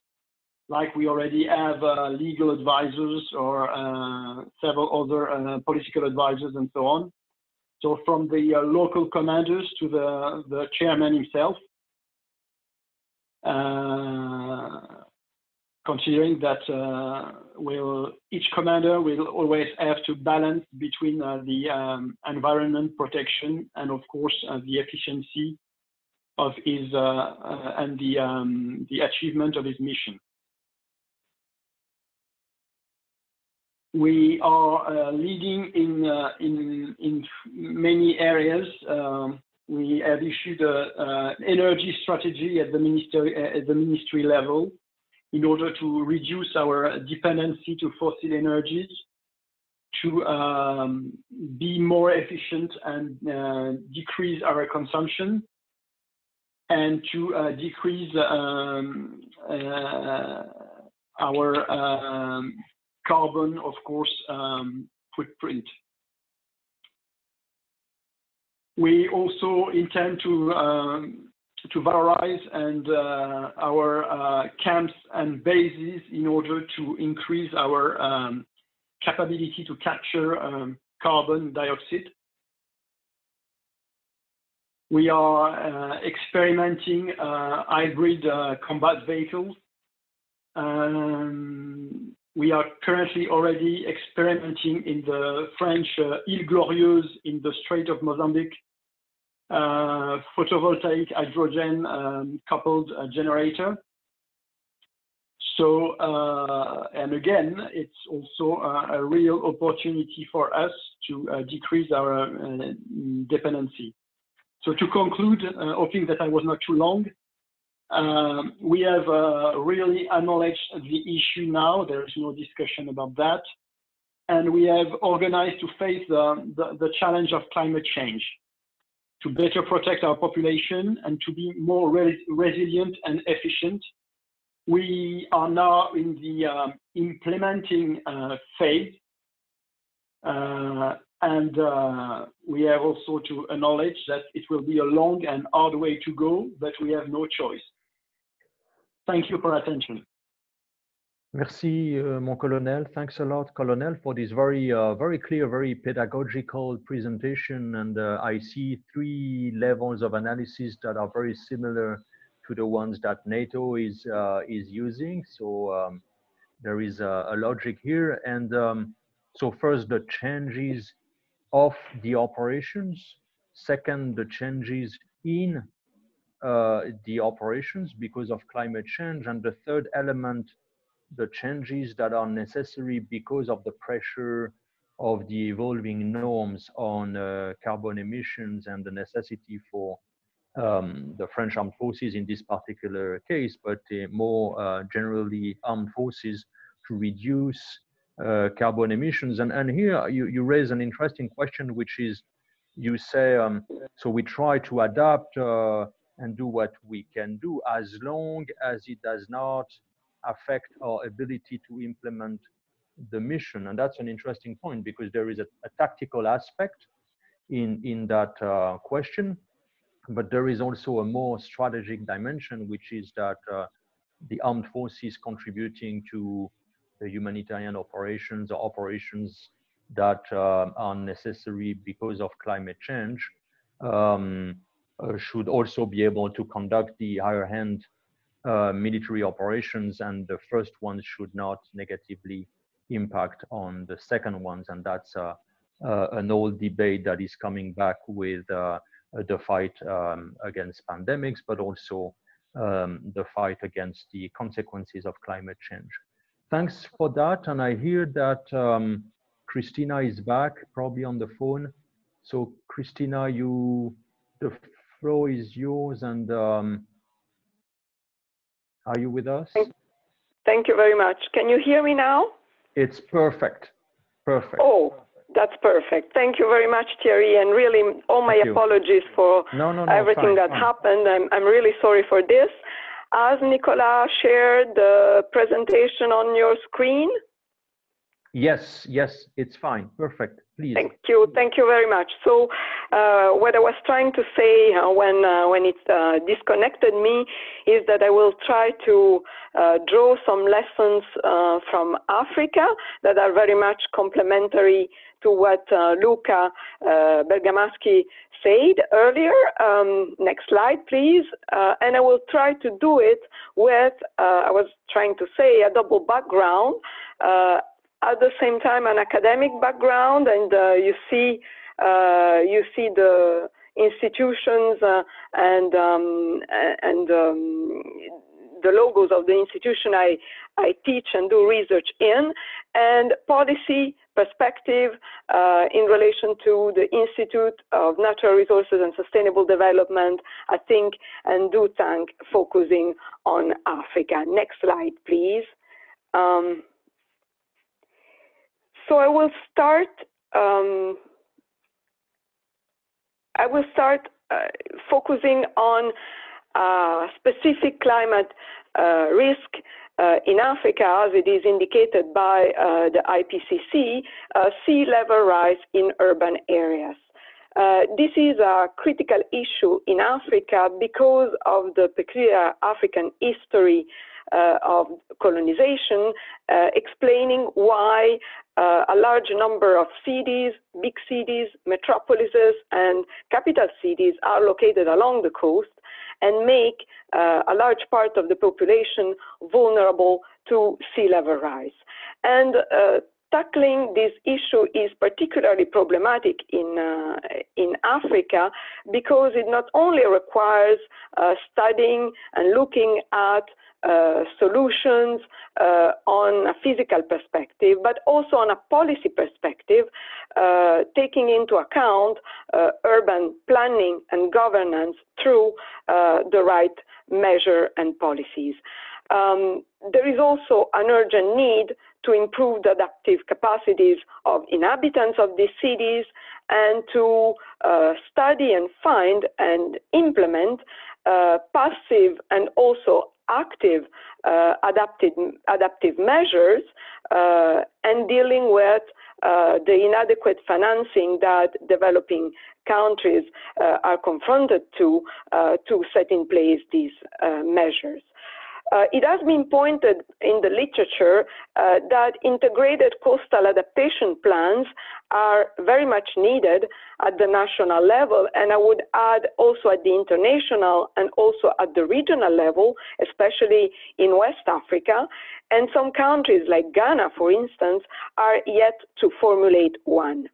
like we already have legal advisors or several other political advisors and so on. So from the local commanders to the chairman himself, considering that each commander will always have to balance between the environment protection and, of course, the efficiency of his and the achievement of his mission. We are leading in many areas. We have issued an energy strategy at the ministry level in order to reduce our dependency to fossil energies, to be more efficient and decrease our consumption, and to decrease our carbon, of course, footprint. We also intend to valorize our camps and bases in order to increase our capability to capture carbon dioxide. We are experimenting hybrid combat vehicles. We are currently already experimenting in the French Île Glorieuse in the Strait of Mozambique, photovoltaic hydrogen coupled generator. So, and again, it's also a real opportunity for us to decrease our dependency. So to conclude, hoping that I was not too long, we have really acknowledged the issue now. There is no discussion about that. And we have organized to face the challenge of climate change, to better protect our population and to be more resilient and efficient. We are now in the implementing phase. And we have also to acknowledge that it will be a long and hard way to go, but we have no choice. Thank you for attention. Merci, mon colonel. Thanks a lot, Colonel, for this very clear, very pedagogical presentation. And I see 3 levels of analysis that are very similar to the ones that NATO is using. So there is a logic here. And so first, the changes of the operations. Second, the changes in the operations because of climate change. And the third element, the changes that are necessary because of the pressure of the evolving norms on carbon emissions and the necessity for the French armed forces in this particular case, but more generally armed forces to reduce carbon emissions. And here you raise an interesting question, which is, you say, so we try to adapt and do what we can do as long as it does not affect our ability to implement the mission. And that's an interesting point, because there is a tactical aspect in that question. But there is also a more strategic dimension, which is that the armed forces contributing to the humanitarian operations or operations that are necessary because of climate change should also be able to conduct the higher hand military operations, and the first ones should not negatively impact on the second ones. And that's an old debate that is coming back with the fight against pandemics, but also the fight against the consequences of climate change. Thanks for that. And I hear that Cristina is back, probably on the phone. So Cristina, the floor is yours, and are you with us? Thank you very much. Can you hear me now? It's perfect. Perfect. Oh, that's perfect. Thank you very much, Thierry. And really, all my apologies for everything that happened. I'm really sorry for this. As Nicolas shared the presentation on your screen? Yes, yes, it's fine. Perfect. Please. Thank you very much. So what I was trying to say when it disconnected me is that I will try to draw some lessons from Africa that are very much complementary to what Luca Bergamaschi said earlier. Next slide, please. And I will try to do it with, I was trying to say, a double background. At the same time, an academic background, and you see the institutions and the logos of the institution I teach and do research in, and policy perspective in relation to the Institute of Natural Resources and Sustainable Development, I think, and do think focusing on Africa. Next slide, please. So I will start focusing on specific climate risk in Africa, as it is indicated by the IPCC, sea level rise in urban areas. This is a critical issue in Africa because of the peculiar African history of colonization, explaining why a large number of cities, big cities, metropolises, and capital cities are located along the coast and make a large part of the population vulnerable to sea level rise. And tackling this issue is particularly problematic in Africa because it not only requires studying and looking at solutions on a physical perspective, but also on a policy perspective, taking into account urban planning and governance through the right measure and policies. There is also an urgent need to improve the adaptive capacities of inhabitants of these cities and to study and find and implement passive and also active adaptive measures and dealing with the inadequate financing that developing countries are confronted to set in place these measures. It has been pointed in the literature that integrated coastal adaptation plans are very much needed at the national level, and I would add also at the international and also at the regional level, especially in West Africa. And some countries like Ghana, for instance, are yet to formulate one.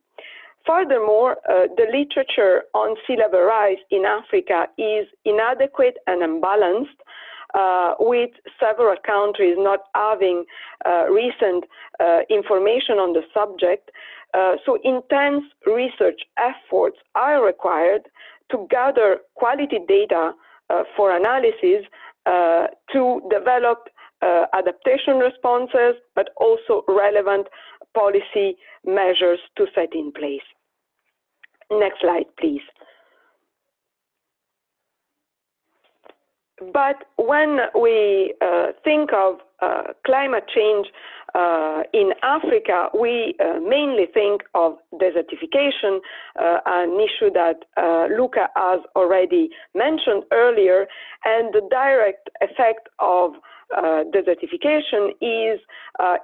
Furthermore, the literature on sea level rise in Africa is inadequate and unbalanced, with several countries not having recent information on the subject. So intense research efforts are required to gather quality data for analysis to develop adaptation responses, but also relevant policy measures to set in place. Next slide, please. But when we think of climate change in Africa, we mainly think of desertification, an issue that Luca has already mentioned earlier, and the direct effect of desertification is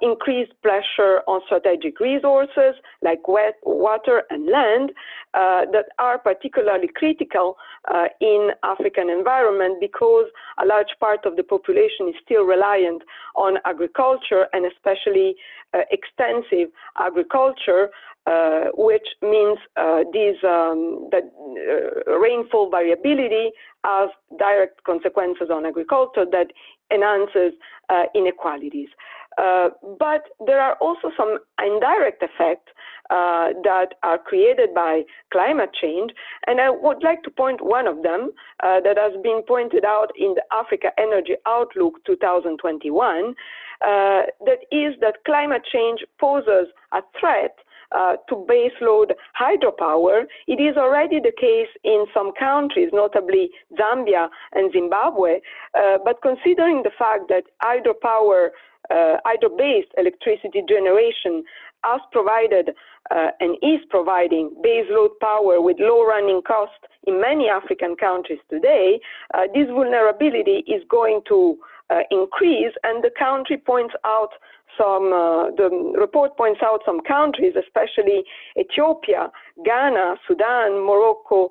increased pressure on strategic resources like water and land that are particularly critical in African environment, because a large part of the population is still reliant on agriculture, and especially extensive agriculture, which means that rainfall variability has direct consequences on agriculture that enhances inequalities. But there are also some indirect effects that are created by climate change, and I would like to point one of them that has been pointed out in the Africa Energy Outlook 2021, that is that climate change poses a threat to baseload hydropower. It is already the case in some countries, notably Zambia and Zimbabwe, but considering the fact that hydro-based electricity generation has provided and is providing baseload power with low running costs in many African countries today, this vulnerability is going to increase, and the country points out the report points out some countries, especially Ethiopia, Ghana, Sudan, Morocco,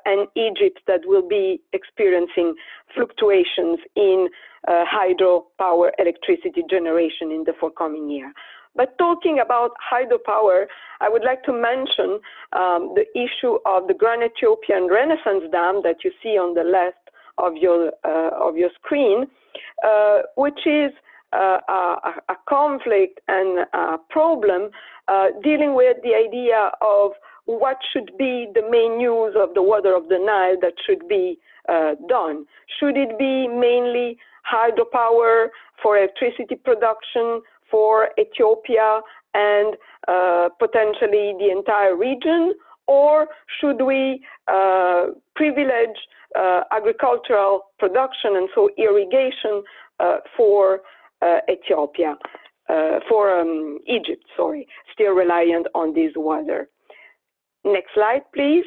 and Egypt, that will be experiencing fluctuations in hydropower electricity generation in the forthcoming year. But talking about hydropower, I would like to mention the issue of the Grand Ethiopian Renaissance Dam that you see on the left of your screen, which is a conflict and a problem dealing with the idea of what should be the main use of the water of the Nile that should be done. Should it be mainly hydropower for electricity production for Ethiopia and potentially the entire region, or should we privilege agricultural production and so irrigation for Ethiopia, Egypt, sorry, still reliant on this water. Next slide, please.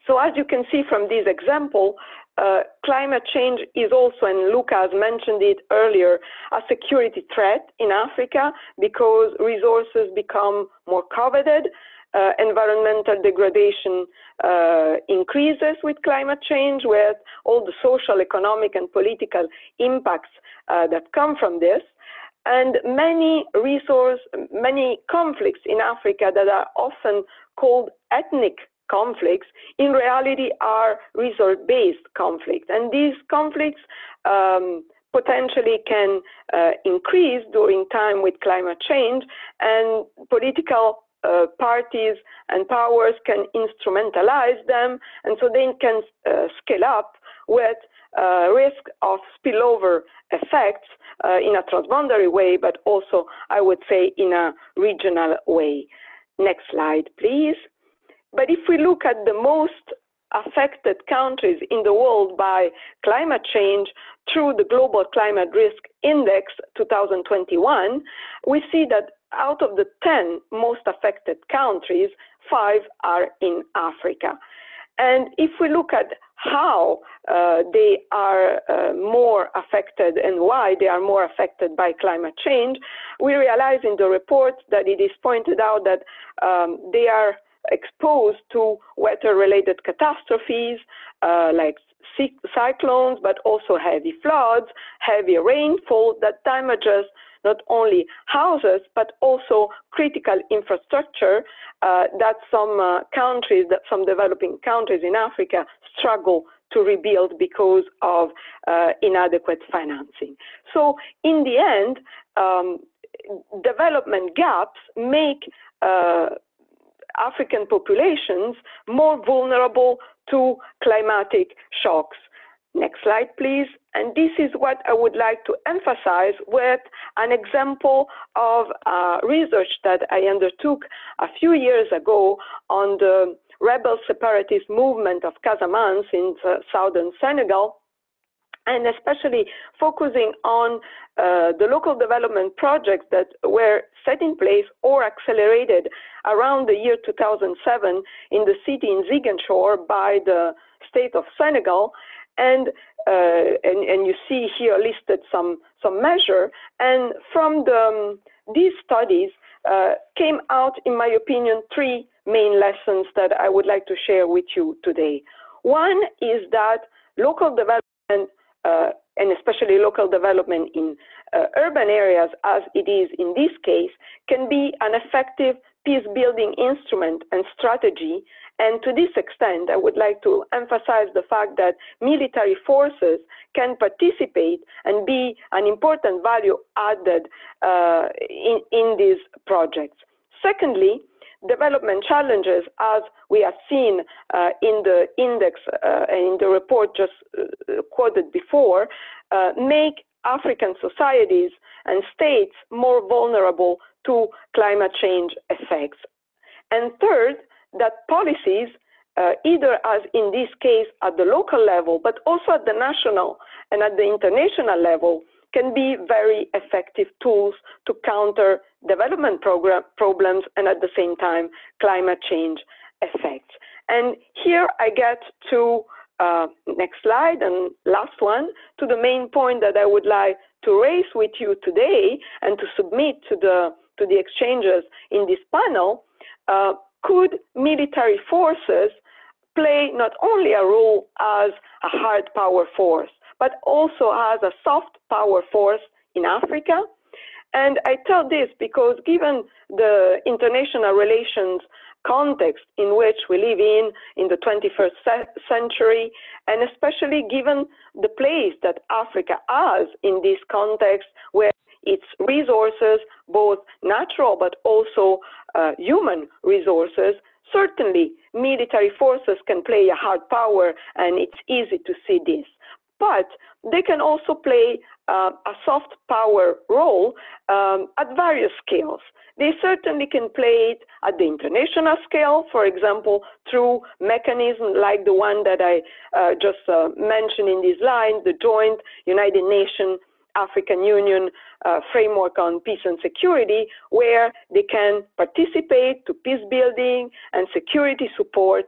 So as you can see from this example, climate change is also, and Luca has mentioned it earlier, a security threat in Africa because resources become more coveted, environmental degradation increases with climate change, with all the social, economic, and political impacts that come from this. And many conflicts in Africa that are often called ethnic conflicts, in reality are resource-based conflicts. And these conflicts potentially can increase during time with climate change, and political parties and powers can instrumentalize them, and so they can scale up with risk of spillover effects in a transboundary way, but also, I would say, in a regional way. Next slide, please. But if we look at the most affected countries in the world by climate change through the Global Climate Risk Index 2021, we see that out of the 10 most affected countries, 5 are in Africa. And if we look at how they are more affected and why they are more affected by climate change, we realize in the report that it is pointed out that they are exposed to weather-related catastrophes like cyclones, but also heavy floods, heavy rainfall that damages not only houses, but also critical infrastructure that some countries, that some developing countries in Africa struggle to rebuild because of inadequate financing. So in the end, development gaps make African populations more vulnerable to climatic shocks. Next slide, please. And this is what I would like to emphasize with an example of research that I undertook a few years ago on the rebel separatist movement of Casamance in southern Senegal, and especially focusing on the local development projects that were set in place or accelerated around the year 2007 in the city in Ziguinchor by the state of Senegal. And you see here listed some measure. And from these studies came out, in my opinion, three main lessons that I would like to share with you today. One is that local development, and especially local development in urban areas, as it is in this case, can be an effective peace-building instrument and strategy. And to this extent, I would like to emphasize the fact that military forces can participate and be an important value added in these projects. Secondly, development challenges, as we have seen in the index in the report just quoted before, make African societies and states more vulnerable to climate change effects. And third, that policies, either as in this case at the local level, but also at the national and at the international level, can be very effective tools to counter development problems and at the same time climate change effects. And here I get to next slide and last one, to the main point that I would like to raise with you today and to submit to the exchanges in this panel. Could military forces play not only a role as a hard power force, but also as a soft power force in Africa? And I tell this because given the international relations context in which we live in the 21st century, and especially given the place that Africa has in this context, where its resources, both natural but also human resources, certainly military forces can play a hard power, and it's easy to see this. But they can also play a soft power role at various scales. They certainly can play it at the international scale, for example, through mechanisms like the one that I just mentioned in this line, the joint United Nations African Union framework on peace and security, where they can participate to peace building and security support.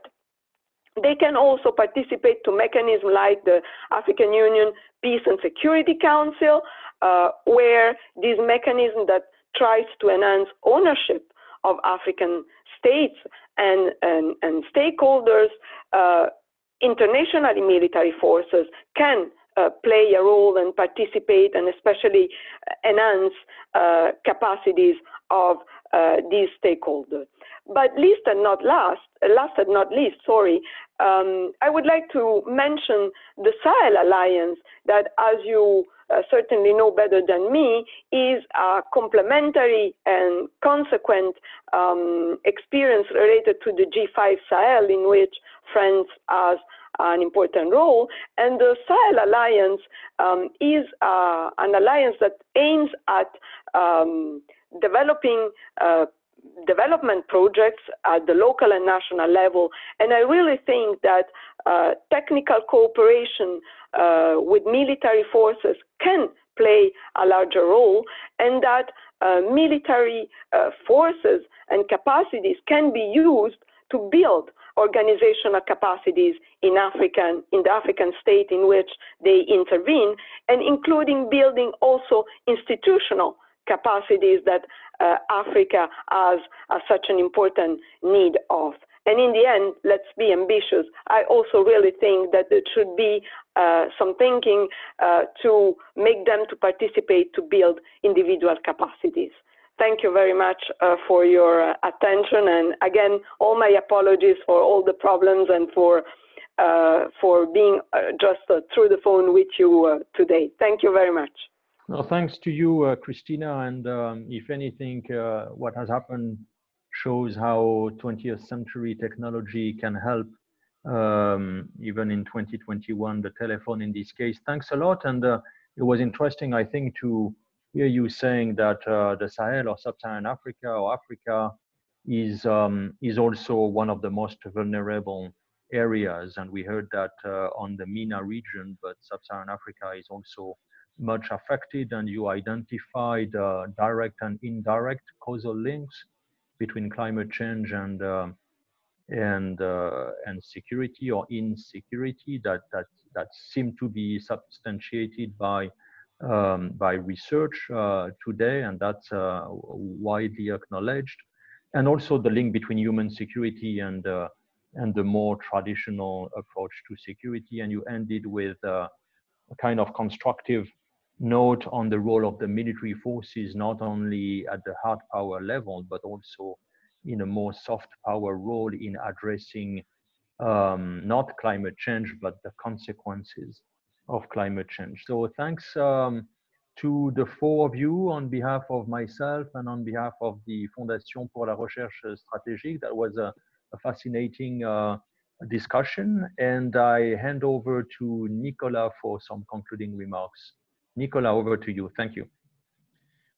They can also participate to mechanisms like the African Union Peace and Security Council, where this mechanism that tries to enhance ownership of African states and stakeholders, internationally military forces can play a role and participate and especially enhance capacities of these stakeholders. But last and not least, I would like to mention the Sahel Alliance that, as you certainly know better than me, is a complementary and consequent experience related to the G5 Sahel, in which France has an important role. And the Sahel Alliance is an alliance that aims at developing development projects at the local and national level. And I really think that technical cooperation with military forces can play a larger role, and that military forces and capacities can be used to build organizational capacities in the African state in which they intervene, and including building also institutional capacities that Africa has such an important need of. And in the end, let's be ambitious. I also really think that there should be some thinking to make them to participate to build individual capacities. Thank you very much for your attention. And again, all my apologies for all the problems and for being just through the phone with you today. Thank you very much. Well, thanks to you, Cristina. And if anything, what has happened shows how 20th century technology can help, even in 2021, the telephone in this case. Thanks a lot. And it was interesting, I think, to hear you saying that the Sahel or Sub-Saharan Africa or Africa is also one of the most vulnerable areas. And we heard that on the MENA region, but Sub-Saharan Africa is also much affected, and you identified direct and indirect causal links between climate change and security or insecurity that seem to be substantiated by research today, and that's widely acknowledged. And also the link between human security and the more traditional approach to security. And you ended with a kind of constructive note on the role of the military forces, not only at the hard power level, but also in a more soft power role in addressing not climate change, but the consequences of climate change. So thanks to the four of you on behalf of myself and on behalf of the Fondation pour la Recherche Stratégique. That was a fascinating discussion. And I hand over to Nicolas for some concluding remarks. Nicolas, over to you. Thank you.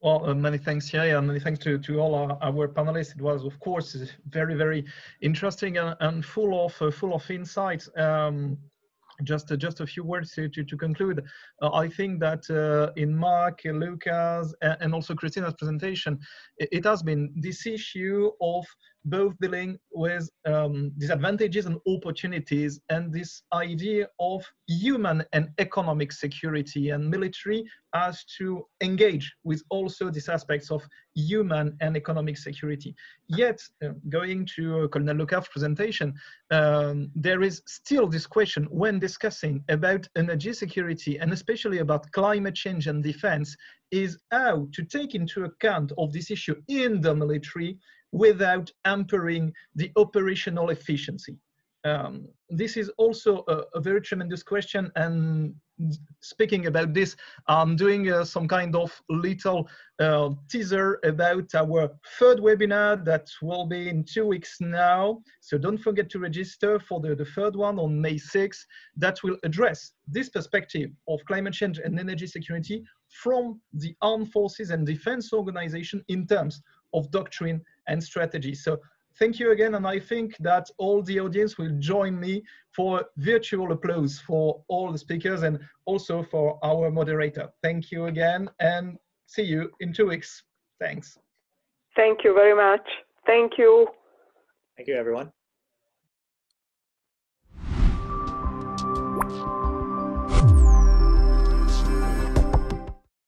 Well, many thanks, Thierry, and many thanks to all our panelists. It was, of course, very, very interesting and full of insights. Just a few words to conclude. I think that in Mark, Luca's, and also Christina's presentation, it has been this issue of both dealing with disadvantages and opportunities, and this idea of human and economic security, and military as to engage with also these aspects of human and economic security. Yet, going to Colonel Luca's presentation, there is still this question when discussing about energy security, and especially about climate change and defense, is how to take into account of this issue in the military without hampering the operational efficiency. This is also a very tremendous question, and speaking about this, I'm doing some kind of little teaser about our third webinar that will be in 2 weeks now. So don't forget to register for the third one on May 6th that will address this perspective of climate change and energy security from the armed forces and defense organization in terms of doctrine and strategy. So thank you again, and I think that all the audience will join me for virtual applause for all the speakers and also for our moderator. Thank you again, and see you in 2 weeks. Thanks. Thank you very much. Thank you. Thank you, everyone.